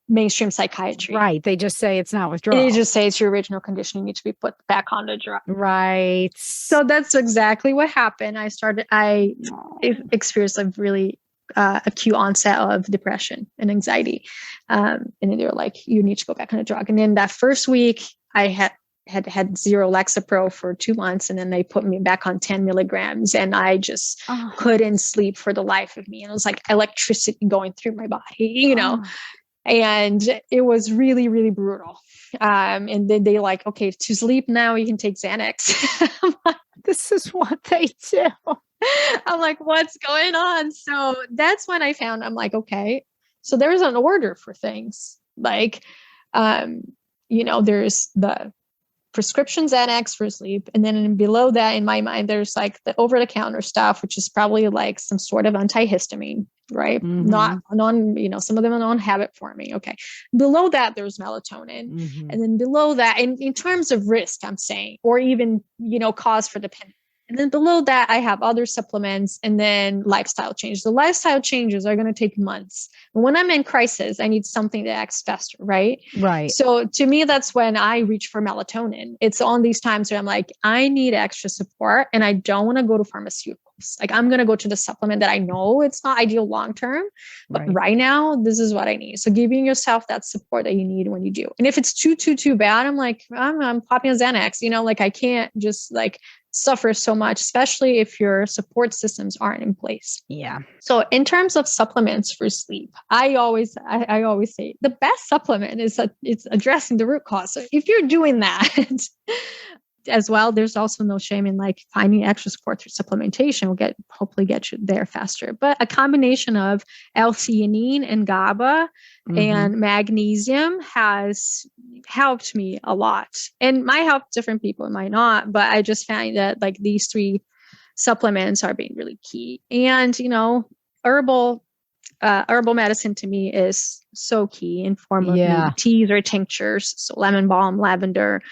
mainstream psychiatry. Right. They just say it's not withdrawal. They just say it's your original condition. You need to be put back on the drug. Right. So that's exactly what happened. I experienced a really acute onset of depression and anxiety. And they were like, you need to go back on the drug. And then that first week, I had 0 Lexapro for 2 months, and then they put me back on 10 milligrams, and I just couldn't sleep for the life of me. And it was like electricity going through my body, And it was really, really brutal. And then they like, okay, to sleep now, you can take Xanax. I'm like, this is what they do. I'm like, what's going on? So that's when I found, I'm like, okay, so there's an order for things. Like, there's the prescription Xanax for sleep. And then below that, in my mind, there's like the over-the-counter stuff, which is probably like some sort of antihistamine, right? Mm-hmm. Not some of them are non-habit forming. Okay. Below that, there's melatonin. Mm-hmm. And then below that, in terms of risk, I'm saying, or even, cause for dependence. And then below that, I have other supplements and then lifestyle changes. The lifestyle changes are going to take months. And when I'm in crisis, I need something that acts faster, right? Right. So to me, that's when I reach for melatonin. It's on these times where I'm like, I need extra support and I don't want to go to pharmaceuticals. Like I'm going to go to the supplement that I know it's not ideal long-term, but right now, this is what I need. So giving yourself that support that you need when you do. And if it's too bad, I'm like, I'm popping a Xanax, like I can't just like suffer so much, especially if your support systems aren't in place. Yeah. So in terms of supplements for sleep, I always say the best supplement is that it's addressing the root cause. So if you're doing that as well, there's also no shame in like finding extra support through supplementation will hopefully get you there faster. But a combination of L-theanine and GABA and magnesium has helped me a lot. And might help different people, it might not, but I just find that like these three supplements are being really key. And, herbal medicine to me is so key in form of maybe teas or tinctures. So lemon balm, lavender,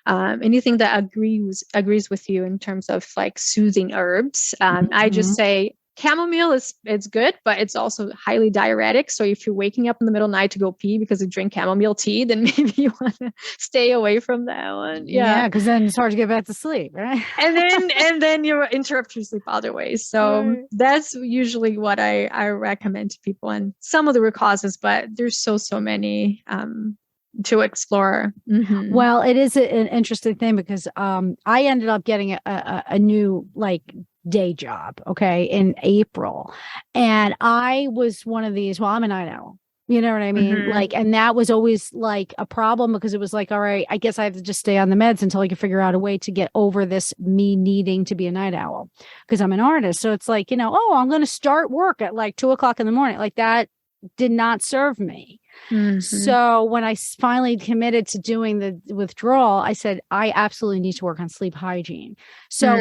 anything that agrees with you in terms of like soothing herbs. I just say chamomile it's good, but it's also highly diuretic. So if you're waking up in the middle of the night to go pee because you drink chamomile tea, then maybe you want to stay away from that one. Yeah, because then it's hard to get back to sleep, right? and then you interrupt your sleep other ways. So that's usually what I recommend to people, and some of the root causes, but there's so many to explore. Well, it is an interesting thing because I ended up getting a new day job, in April. And I was one of these, I'm a night owl. You know what I mean? And that was always like a problem because it was like, all right, I guess I have to just stay on the meds until I can figure out a way to get over this, me needing to be a night owl because I'm an artist. So it's like, I'm going to start work at like 2:00 in the morning. Like that did not serve me. So when I finally committed to doing the withdrawal, I said, I absolutely need to work on sleep hygiene. So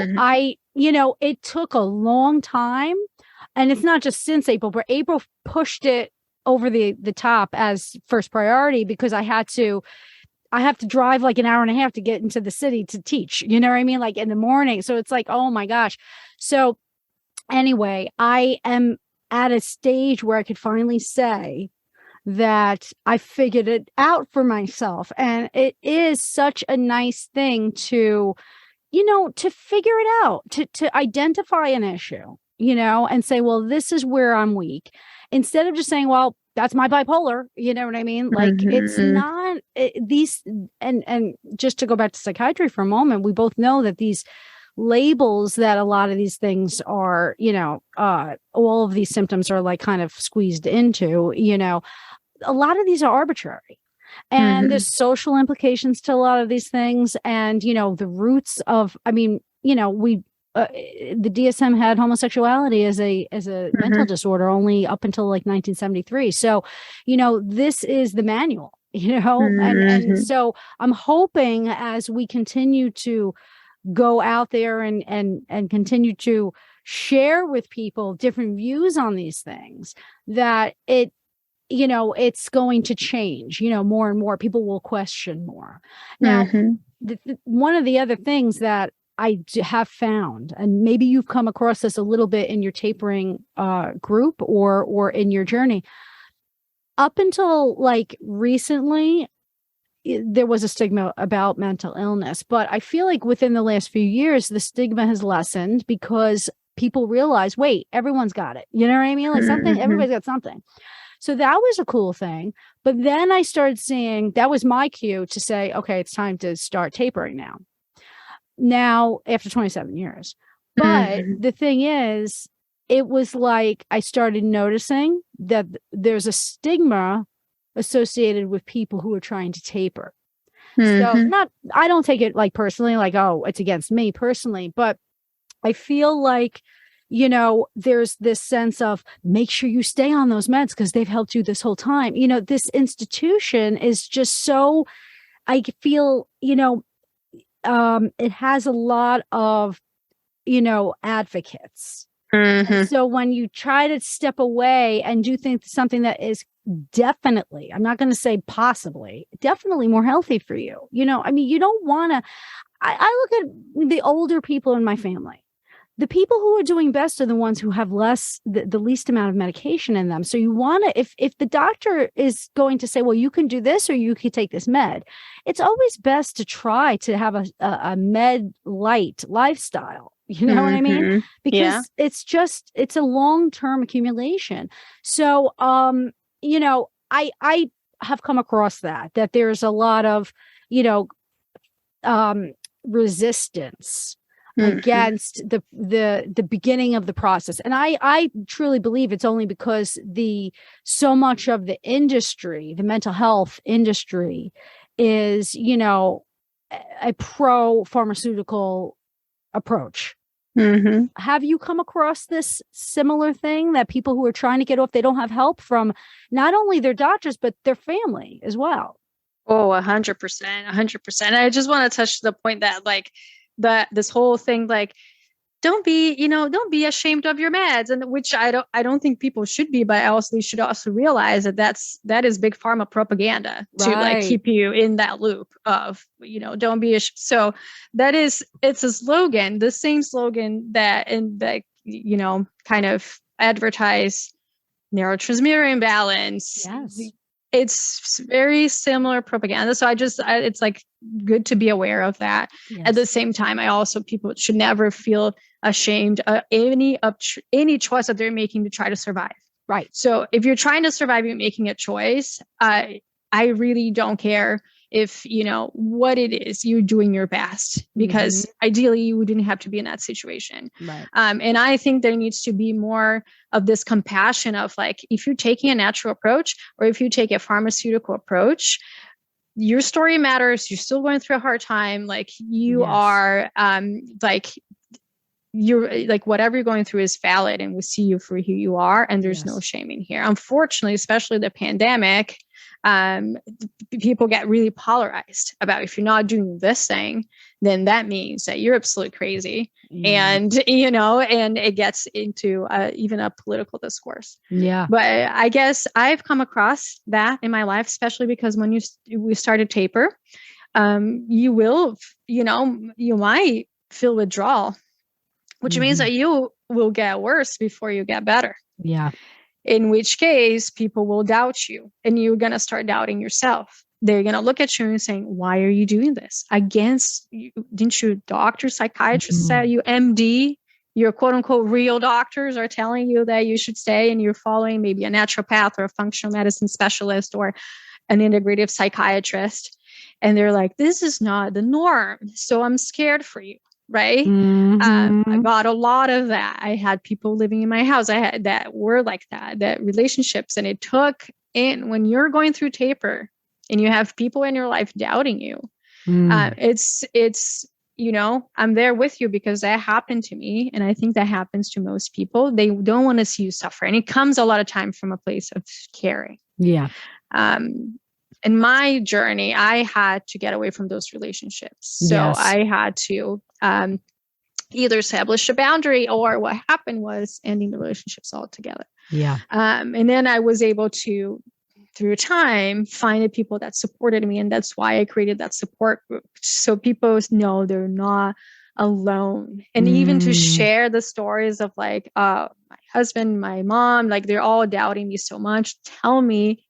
it took a long time, and it's not just since April, but April pushed it over the top as first priority because I have to drive like an hour and a half to get into the city to teach, you know what I mean? Like in the morning. So it's like, oh my gosh. So anyway, I am at a stage where I could finally say that I figured it out for myself. And it is such a nice thing to figure it out, to identify an issue, and say, well, this is where I'm weak. Instead of just saying, well, that's my bipolar, you know what I mean? Like it's not these, and just to go back to psychiatry for a moment, we both know that these labels that a lot of these things are, all of these symptoms are like kind of squeezed into, a lot of these are arbitrary. And there's social implications to a lot of these things. And, the roots of, the DSM had homosexuality as a mental disorder only up until like 1973. So, this is the manual, and so I'm hoping as we continue to go out there and continue to share with people different views on these things, that it's going to change, more and more people will question more. Now, one of the other things that I have found, and maybe you've come across this a little bit in your tapering group or in your journey, up until like recently, there was a stigma about mental illness, but I feel like within the last few years, the stigma has lessened because people realize, wait, everyone's got it. You know what I mean? Like something, everybody's got something. So that was a cool thing. But then I started seeing, that was my cue to say, okay, it's time to start tapering now after 27 years. But the thing is, it was like I started noticing that there's a stigma associated with people who are trying to taper. So I don't take it like personally, like, oh, it's against me personally, but I feel like, there's this sense of make sure you stay on those meds because they've helped you this whole time. This institution is just so, I feel, it has a lot of, advocates. And so when you try to step away and do something that is definitely, I'm not going to say possibly, definitely more healthy for you. You don't want to, I look at the older people in my family. The people who are doing best are the ones who have the least amount of medication in them. So you want to, if the doctor is going to say, well, you can do this or you can take this med, it's always best to try to have a med light lifestyle. You know what I mean? Because it's a long-term accumulation. So, I have come across that there's a lot of, resistance against the beginning of the process. And I truly believe it's only because so much of the industry, the mental health industry is, a pro-pharmaceutical approach. Have you come across this similar thing that people who are trying to get off, they don't have help from not only their doctors, but their family as well? Oh, 100%, 100%. I just want to touch the point that like this whole thing, like, don't be ashamed of your meds, and which I don't think people should be, but they should also realize that is big pharma propaganda to like keep you in that loop of, don't be so it's a slogan, the same slogan that kind of advertise neurotransmitter imbalance. Yes. It's very similar propaganda. So it's like good to be aware of that. Yes. At the same time, people should never feel ashamed of any choice that they're making to try to survive. Right. So if you're trying to survive, you're making a choice. I really don't care if, what it is, you're doing your best, because ideally you wouldn't have to be in that situation. Right. And I think there needs to be more of this compassion of like, if you're taking a natural approach or if you take a pharmaceutical approach, your story matters. You're still going through a hard time. Like you are, you're like, whatever you're going through is valid, and we see you for who you are. And there's no shame in here. Unfortunately, especially the pandemic, people get really polarized about, if you're not doing this thing, then that means that you're absolutely crazy. And, and it gets into even a political discourse. Yeah. But I guess I've come across that in my life, especially because when we started taper, you might feel withdrawal, which means that you will get worse before you get better. Yeah. In which case people will doubt you, and you're going to start doubting yourself. They're going to look at you and saying, why are you doing this? Against you? Didn't your doctor, psychiatrist say, you MD, your quote unquote real doctors are telling you that you should stay, and you're following maybe a naturopath or a functional medicine specialist or an integrative psychiatrist. And they're like, this is not the norm. So I'm scared for you. Right. I got a lot of that. I had people living in my house. I had that were like that relationships. And it took when you're going through taper and you have people in your life doubting you, it's, I'm there with you, because that happened to me. And I think that happens to most people. They don't want to see you suffer. And it comes a lot of time from a place of caring. Yeah. In my journey, I had to get away from those relationships. So I had to either establish a boundary, or what happened was ending the relationships altogether. Yeah. And then I was able to, through time, find the people that supported me. And that's why I created that support group. So people know they're not alone. And even to share the stories of like, my husband, my mom, like they're all doubting me so much. Tell me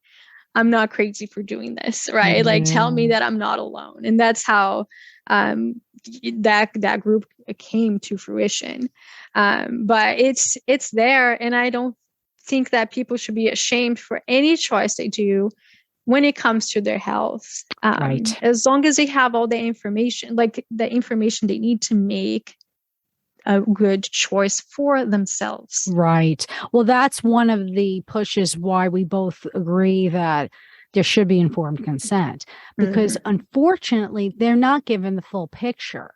I'm not crazy for doing this, right? Like, tell me that I'm not alone. And that's how that group came to fruition. But it's there. And I don't think that people should be ashamed for any choice they do when it comes to their health. Right. As long as they have all the information, like the information they need to make a good choice for themselves. Right. Well, that's one of the pushes why we both agree that there should be informed consent, because unfortunately, they're not given the full picture.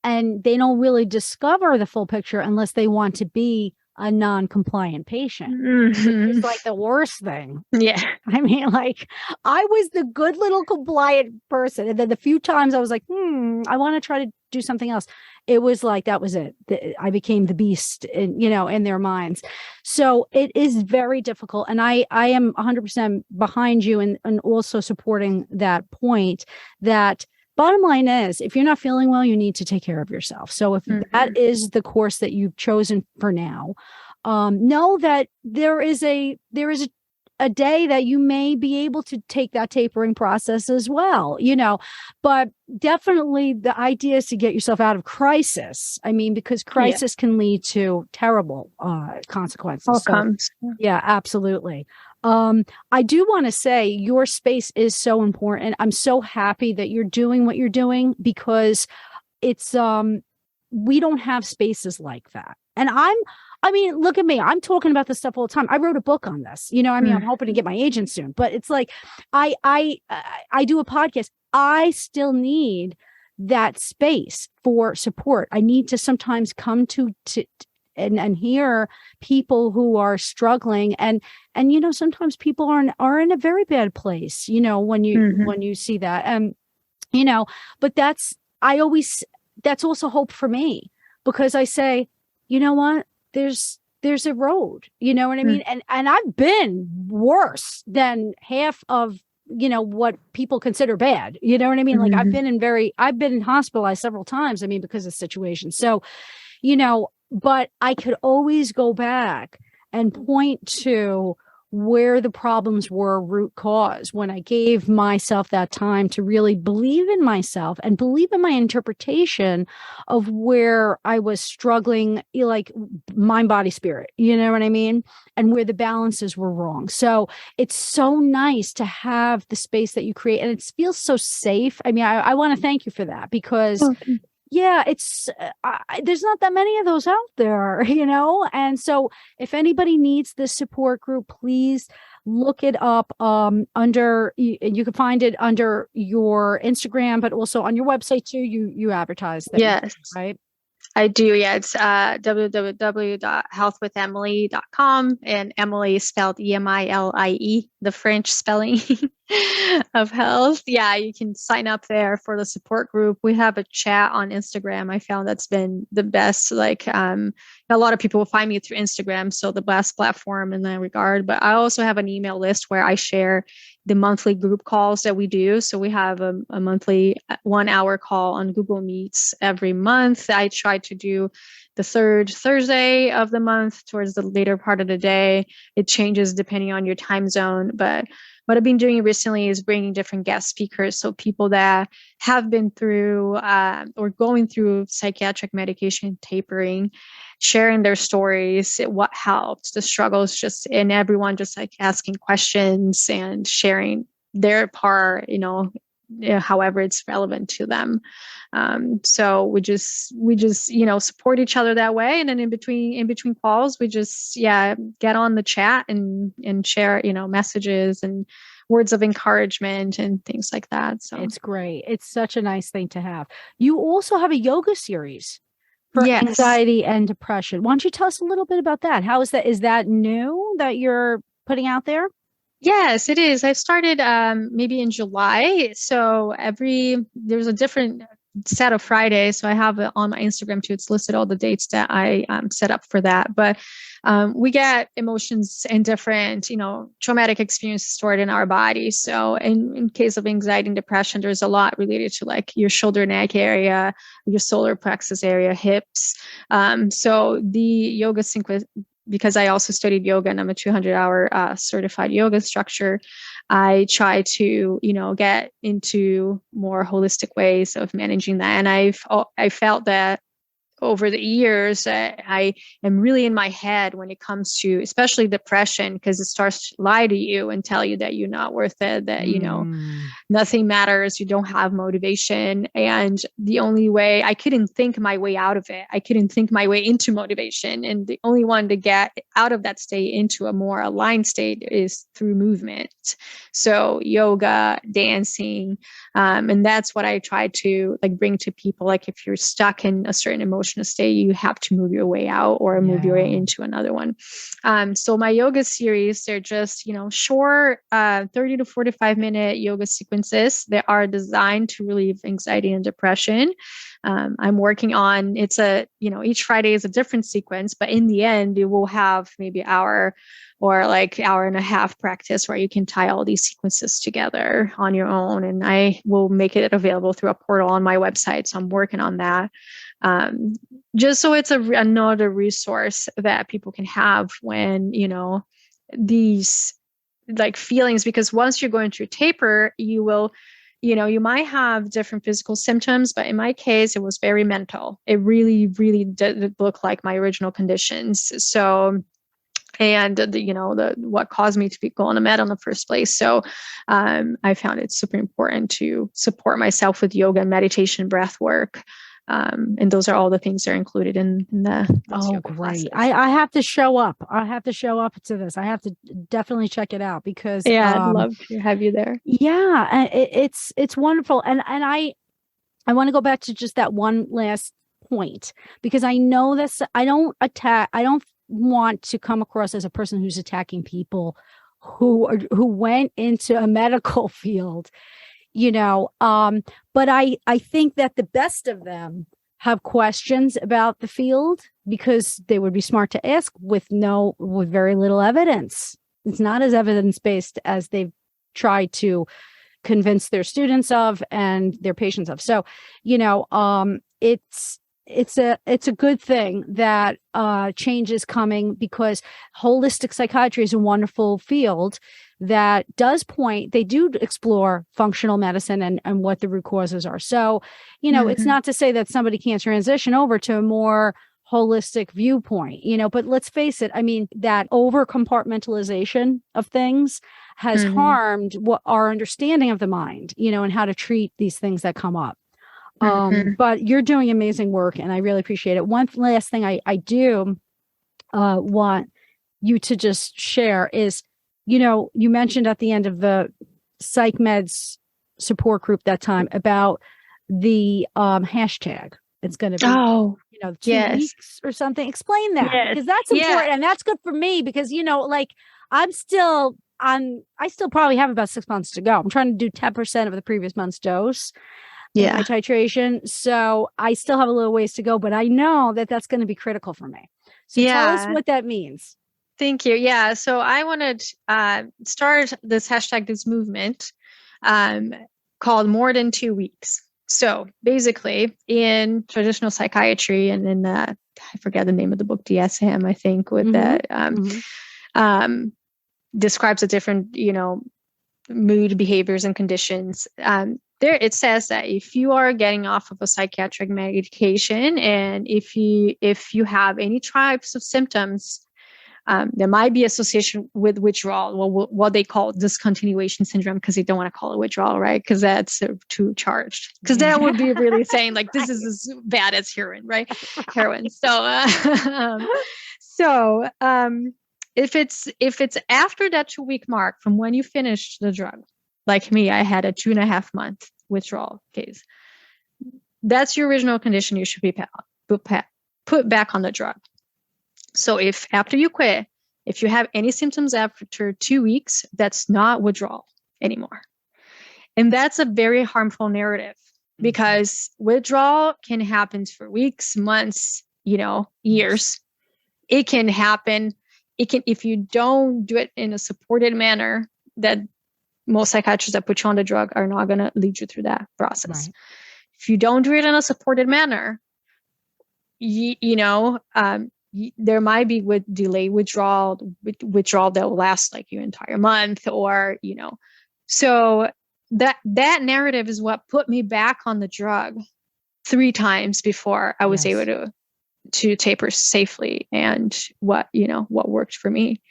And they don't really discover the full picture unless they want to be a non-compliant patient. It's like the worst thing. Yeah. I mean, like, I was the good little compliant person. And then the few times I was like, I want to try to do something else. It was like, that was it. I became the beast in, in their minds. So it is very difficult. And I am 100% behind you and also supporting that point that bottom line is, if you're not feeling well, you need to take care of yourself. So if that is the course that you've chosen for now, know that there is a day that you may be able to take that tapering process as well, but definitely the idea is to get yourself out of crisis. I mean, because crisis can lead to terrible consequences. Outcomes. Yeah, absolutely. I do want to say your space is so important. I'm so happy that you're doing what you're doing, because it's, we don't have spaces like that. And I mean, look at me. I'm talking about this stuff all the time. I wrote a book on this, I'm hoping to get my agent soon, but it's like, I do a podcast. I still need that space for support. I need to sometimes come to and hear people who are struggling, and sometimes people are in a very bad place, when you see that, and but that's also hope for me, because I say, you know what, there's a road, you know what I mean, and I've been worse than half of what people consider bad, you know what I mean, like I've been hospitalized several times, I mean, because of situations. So but I could always go back and point to where the problems were, root cause, when I gave myself that time to really believe in myself and believe in my interpretation of where I was struggling, like mind, body, spirit, you know what I mean? And where the balances were wrong. So it's so nice to have the space that you create, and it feels so safe. I mean, I want to thank you for that, because yeah, it's there's not that many of those out there, and so if anybody needs this support group, please look it up under, you can find it under your Instagram, but also on your website too. You advertise that. Yes. Right? I do. Yeah. It's www.healthwithemilie.com, and Emily is spelled Emilie, the French spelling of health. Yeah. You can sign up there for the support group. We have a chat on Instagram. I found that's been the best. Like, a lot of people will find me through Instagram, so the best platform in that regard. But I also have an email list where I share the monthly group calls that we do. So we have a monthly 1 hour call on Google Meets every month. I try to do the third Thursday of the month towards the later part of the day. It changes depending on your time zone. But what I've been doing recently is bringing different guest speakers. So people that have been through or going through psychiatric medication tapering, sharing their stories, what helped, the struggles, and everyone just like asking questions and sharing their part, however it's relevant to them. So we just support each other that way. And then in between calls, we just, get on the chat and share, messages and words of encouragement and things like that. So it's great. It's such a nice thing to have. You also have a yoga series for anxiety and depression. Why don't you tell us a little bit about that? How is that? Is that new that you're putting out there? Yes, it is. I started maybe in July. So there's a different set of Fridays. So I have it on my Instagram too. It's listed all the dates that I set up for that. But we get emotions and different, traumatic experiences stored in our body. So in case of anxiety and depression, there's a lot related to like your shoulder, neck area, your solar plexus area, hips. So the yoga because I also studied yoga and I'm a 200-hour certified yoga instructor, I try to, get into more holistic ways of managing that. And I felt that over the years, I am really in my head when it comes to, especially depression, because it starts to lie to you and tell you that you're not worth it, that, nothing matters. You don't have motivation. And the only way, I couldn't think my way out of it. I couldn't think my way into motivation. And the only one to get out of that state into a more aligned state is through movement. So yoga, dancing. And that's what I try to like bring to people. Like if you're stuck in a certain emotional state, you have to move your way out or move your way into another one. So my yoga series, they're just, short 30 to 45 minute yoga sequences that are designed to relieve anxiety and depression. I'm working on, each Friday is a different sequence, but in the end, you will have maybe hour or like hour and a half practice where you can tie all these sequences together on your own. And I will make it available through a portal on my website. So I'm working on that. Just so it's another resource that people can have when, these like feelings, because once you're going through taper, you will, you might have different physical symptoms, but in my case, it was very mental. It really, really did look like my original conditions. So, and what caused me to go on a med in the first place. So I found it super important to support myself with yoga and meditation, breath work. And those are all the things that are included in the yoga great. classes. I have to show up. I have to show up to this. I have to definitely check it out because I'd love to have you there. Yeah, it's wonderful. And I want to go back to just that one last point, because I know this. I don't want to come across as a person who's attacking people who went into a medical field. But I think that the best of them have questions about the field because they would be smart to ask with very little evidence. It's not as evidence-based as they've tried to convince their students of and their patients of. So, it's a good thing that change is coming, because holistic psychiatry is a wonderful field that they do explore functional medicine and what the root causes are. So, it's not to say that somebody can't transition over to a more holistic viewpoint, but let's face it. I mean, that over compartmentalization of things has harmed what our understanding of the mind, and how to treat these things that come up. But you're doing amazing work and I really appreciate it. One last thing I do want you to just share is, you mentioned at the end of the psych meds support group that time about the hashtag. It's going to be, 2 weeks or something. Explain that because that's important and that's good for me because, I still probably have about 6 months to go. I'm trying to do 10% of the previous month's dose. My titration. So I still have a little ways to go, but I know that that's going to be critical for me. So tell us what that means. Thank you. Yeah. So I want to start this movement called More Than 2 Weeks. So basically in traditional psychiatry and in I forget the name of the book, DSM, I think, with that describes the different, mood behaviors and conditions. There it says that if you are getting off of a psychiatric medication and if you have any types of symptoms, there might be association with withdrawal, what they call discontinuation syndrome, because they don't want to call it withdrawal, right? Because that's too charged. Because that would be really saying like this is as bad as heroin, right? Heroin. So, if it's after that 2 week mark from when you finished the drug, like me, I had a 2.5 month withdrawal case. That's your original condition. You should be put back on the drug. So if after you quit, if you have any symptoms after 2 weeks, that's not withdrawal anymore. And that's a very harmful narrative because withdrawal can happen for weeks, months, years. It can happen. If you don't do it in a supported manner, that most psychiatrists that put you on the drug are not going to lead you through that process. Right. If you don't do it in a supported manner, there might be delayed withdrawal that will last like your entire month or, so that narrative is what put me back on the drug 3 times before I was able to taper safely and what worked for me.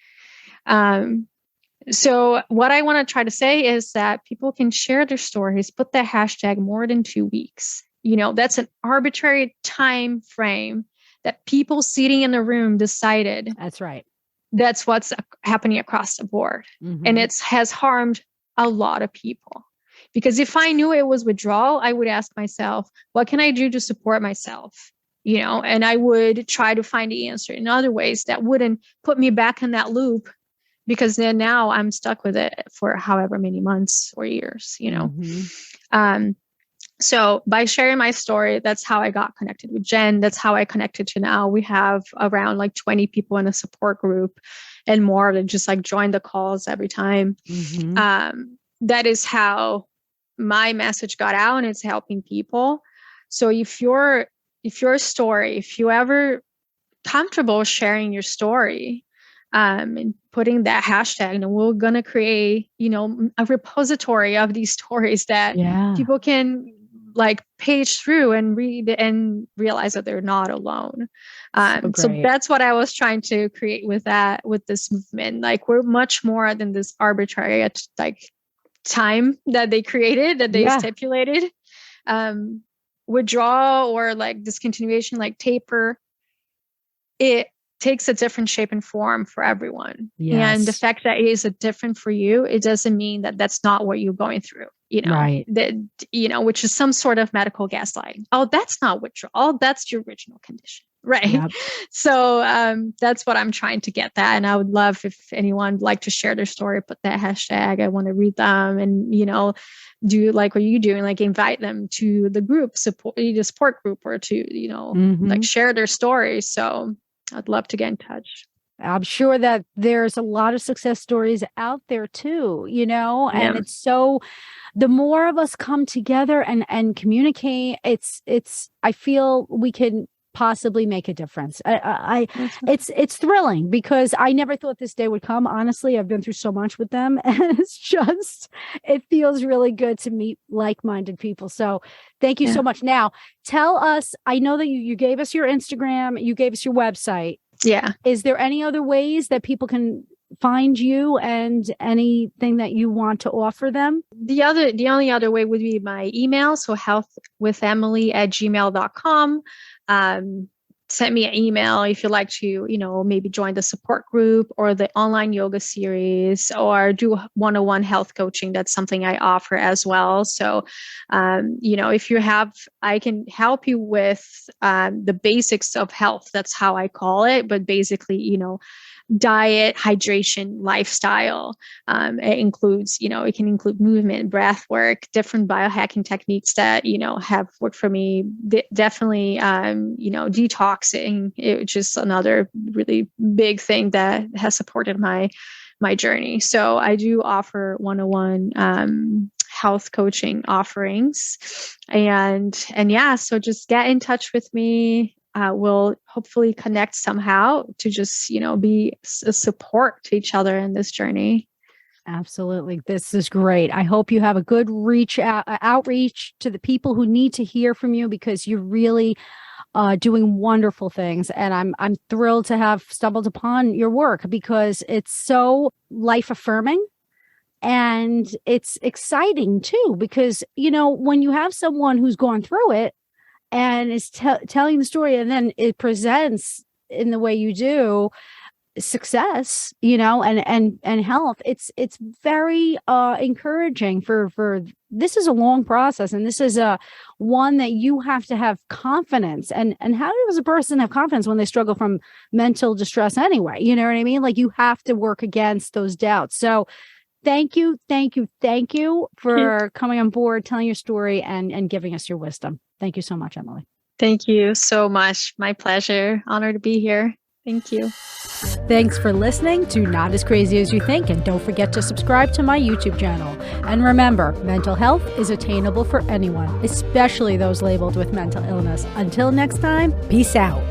So what I want to try to say is that people can share their stories, put that hashtag more than 2 weeks. That's an arbitrary time frame that people sitting in the room decided. That's right. That's what's happening across the board. Mm-hmm. And it has harmed a lot of people. Because if I knew it was withdrawal, I would ask myself, what can I do to support myself? And I would try to find the answer in other ways that wouldn't put me back in that loop, because then now I'm stuck with it for however many months or years, Mm-hmm. So by sharing my story, that's how I got connected with Jen. That's how I connected to now. We have around 20 people in a support group and more that just join the calls every time. Mm-hmm. That is how my message got out, and it's helping people. So if you're ever comfortable sharing your story, and putting that hashtag, and we're going to create, a repository of these stories that people can page through and read and realize that they're not alone. So that's what I was trying to create with this movement. We're much more than this arbitrary, time that they created, that they stipulated. Withdrawal or discontinuation, taper, it takes a different shape and form for everyone. Yes. And the fact that it is different for you, it doesn't mean that that's not what you're going through, right. That, which is some sort of medical gaslighting. Oh, that's not withdrawal. That's your original condition. Right. Yep. So that's what I'm trying to get that. And I would love if anyone would like to share their story, put that hashtag. I want to read them and, do what you're doing, invite them to the group the support group, or to, mm-hmm. Share their story. So I'd love to get in touch. I'm sure that there's a lot of success stories out there too, and it's so, the more of us come together and communicate, I feel we can possibly make a difference. It's thrilling, because I never thought this day would come. Honestly, I've been through so much with them, and it feels really good to meet like-minded people. So thank you so much. Now, tell us, I know that you gave us your Instagram, you gave us your website. Yeah. Is there any other ways that people can find you and anything that you want to offer them? The only other way would be my email. So healthwithemilie@gmail.com. Send me an email if you'd like to, maybe join the support group or the online yoga series, or do one-on-one health coaching. That's something I offer as well. So, if you have, I can help you with the basics of health. That's how I call it. But basically, diet, hydration, lifestyle. It includes, it can include movement, breath work, different biohacking techniques that, have worked for me. Definitely, detoxing, it's just another really big thing that has supported my journey. So I do offer one-on-one health coaching offerings, and so just get in touch with me. We'll hopefully connect somehow to just, be a support to each other in this journey. Absolutely. This is great. I hope you have a good outreach to the people who need to hear from you, because you're really doing wonderful things. And I'm thrilled to have stumbled upon your work, because it's so life affirming. And it's exciting too, because, when you have someone who's gone through it and is telling the story, and then it presents in the way you do success, and health, it's very encouraging for this is a long process, and this is one that you have to have confidence. And how does a person have confidence when they struggle from mental distress anyway? You know what I mean? You have to work against those doubts. So thank you for coming on board, telling your story, and giving us your wisdom. Thank you so much, Emilie. Thank you so much. My pleasure. Honor to be here. Thank you. Thanks for listening to Not As Crazy As You Think, and don't forget to subscribe to my YouTube channel. And remember, mental health is attainable for anyone, especially those labeled with mental illness. Until next time, peace out.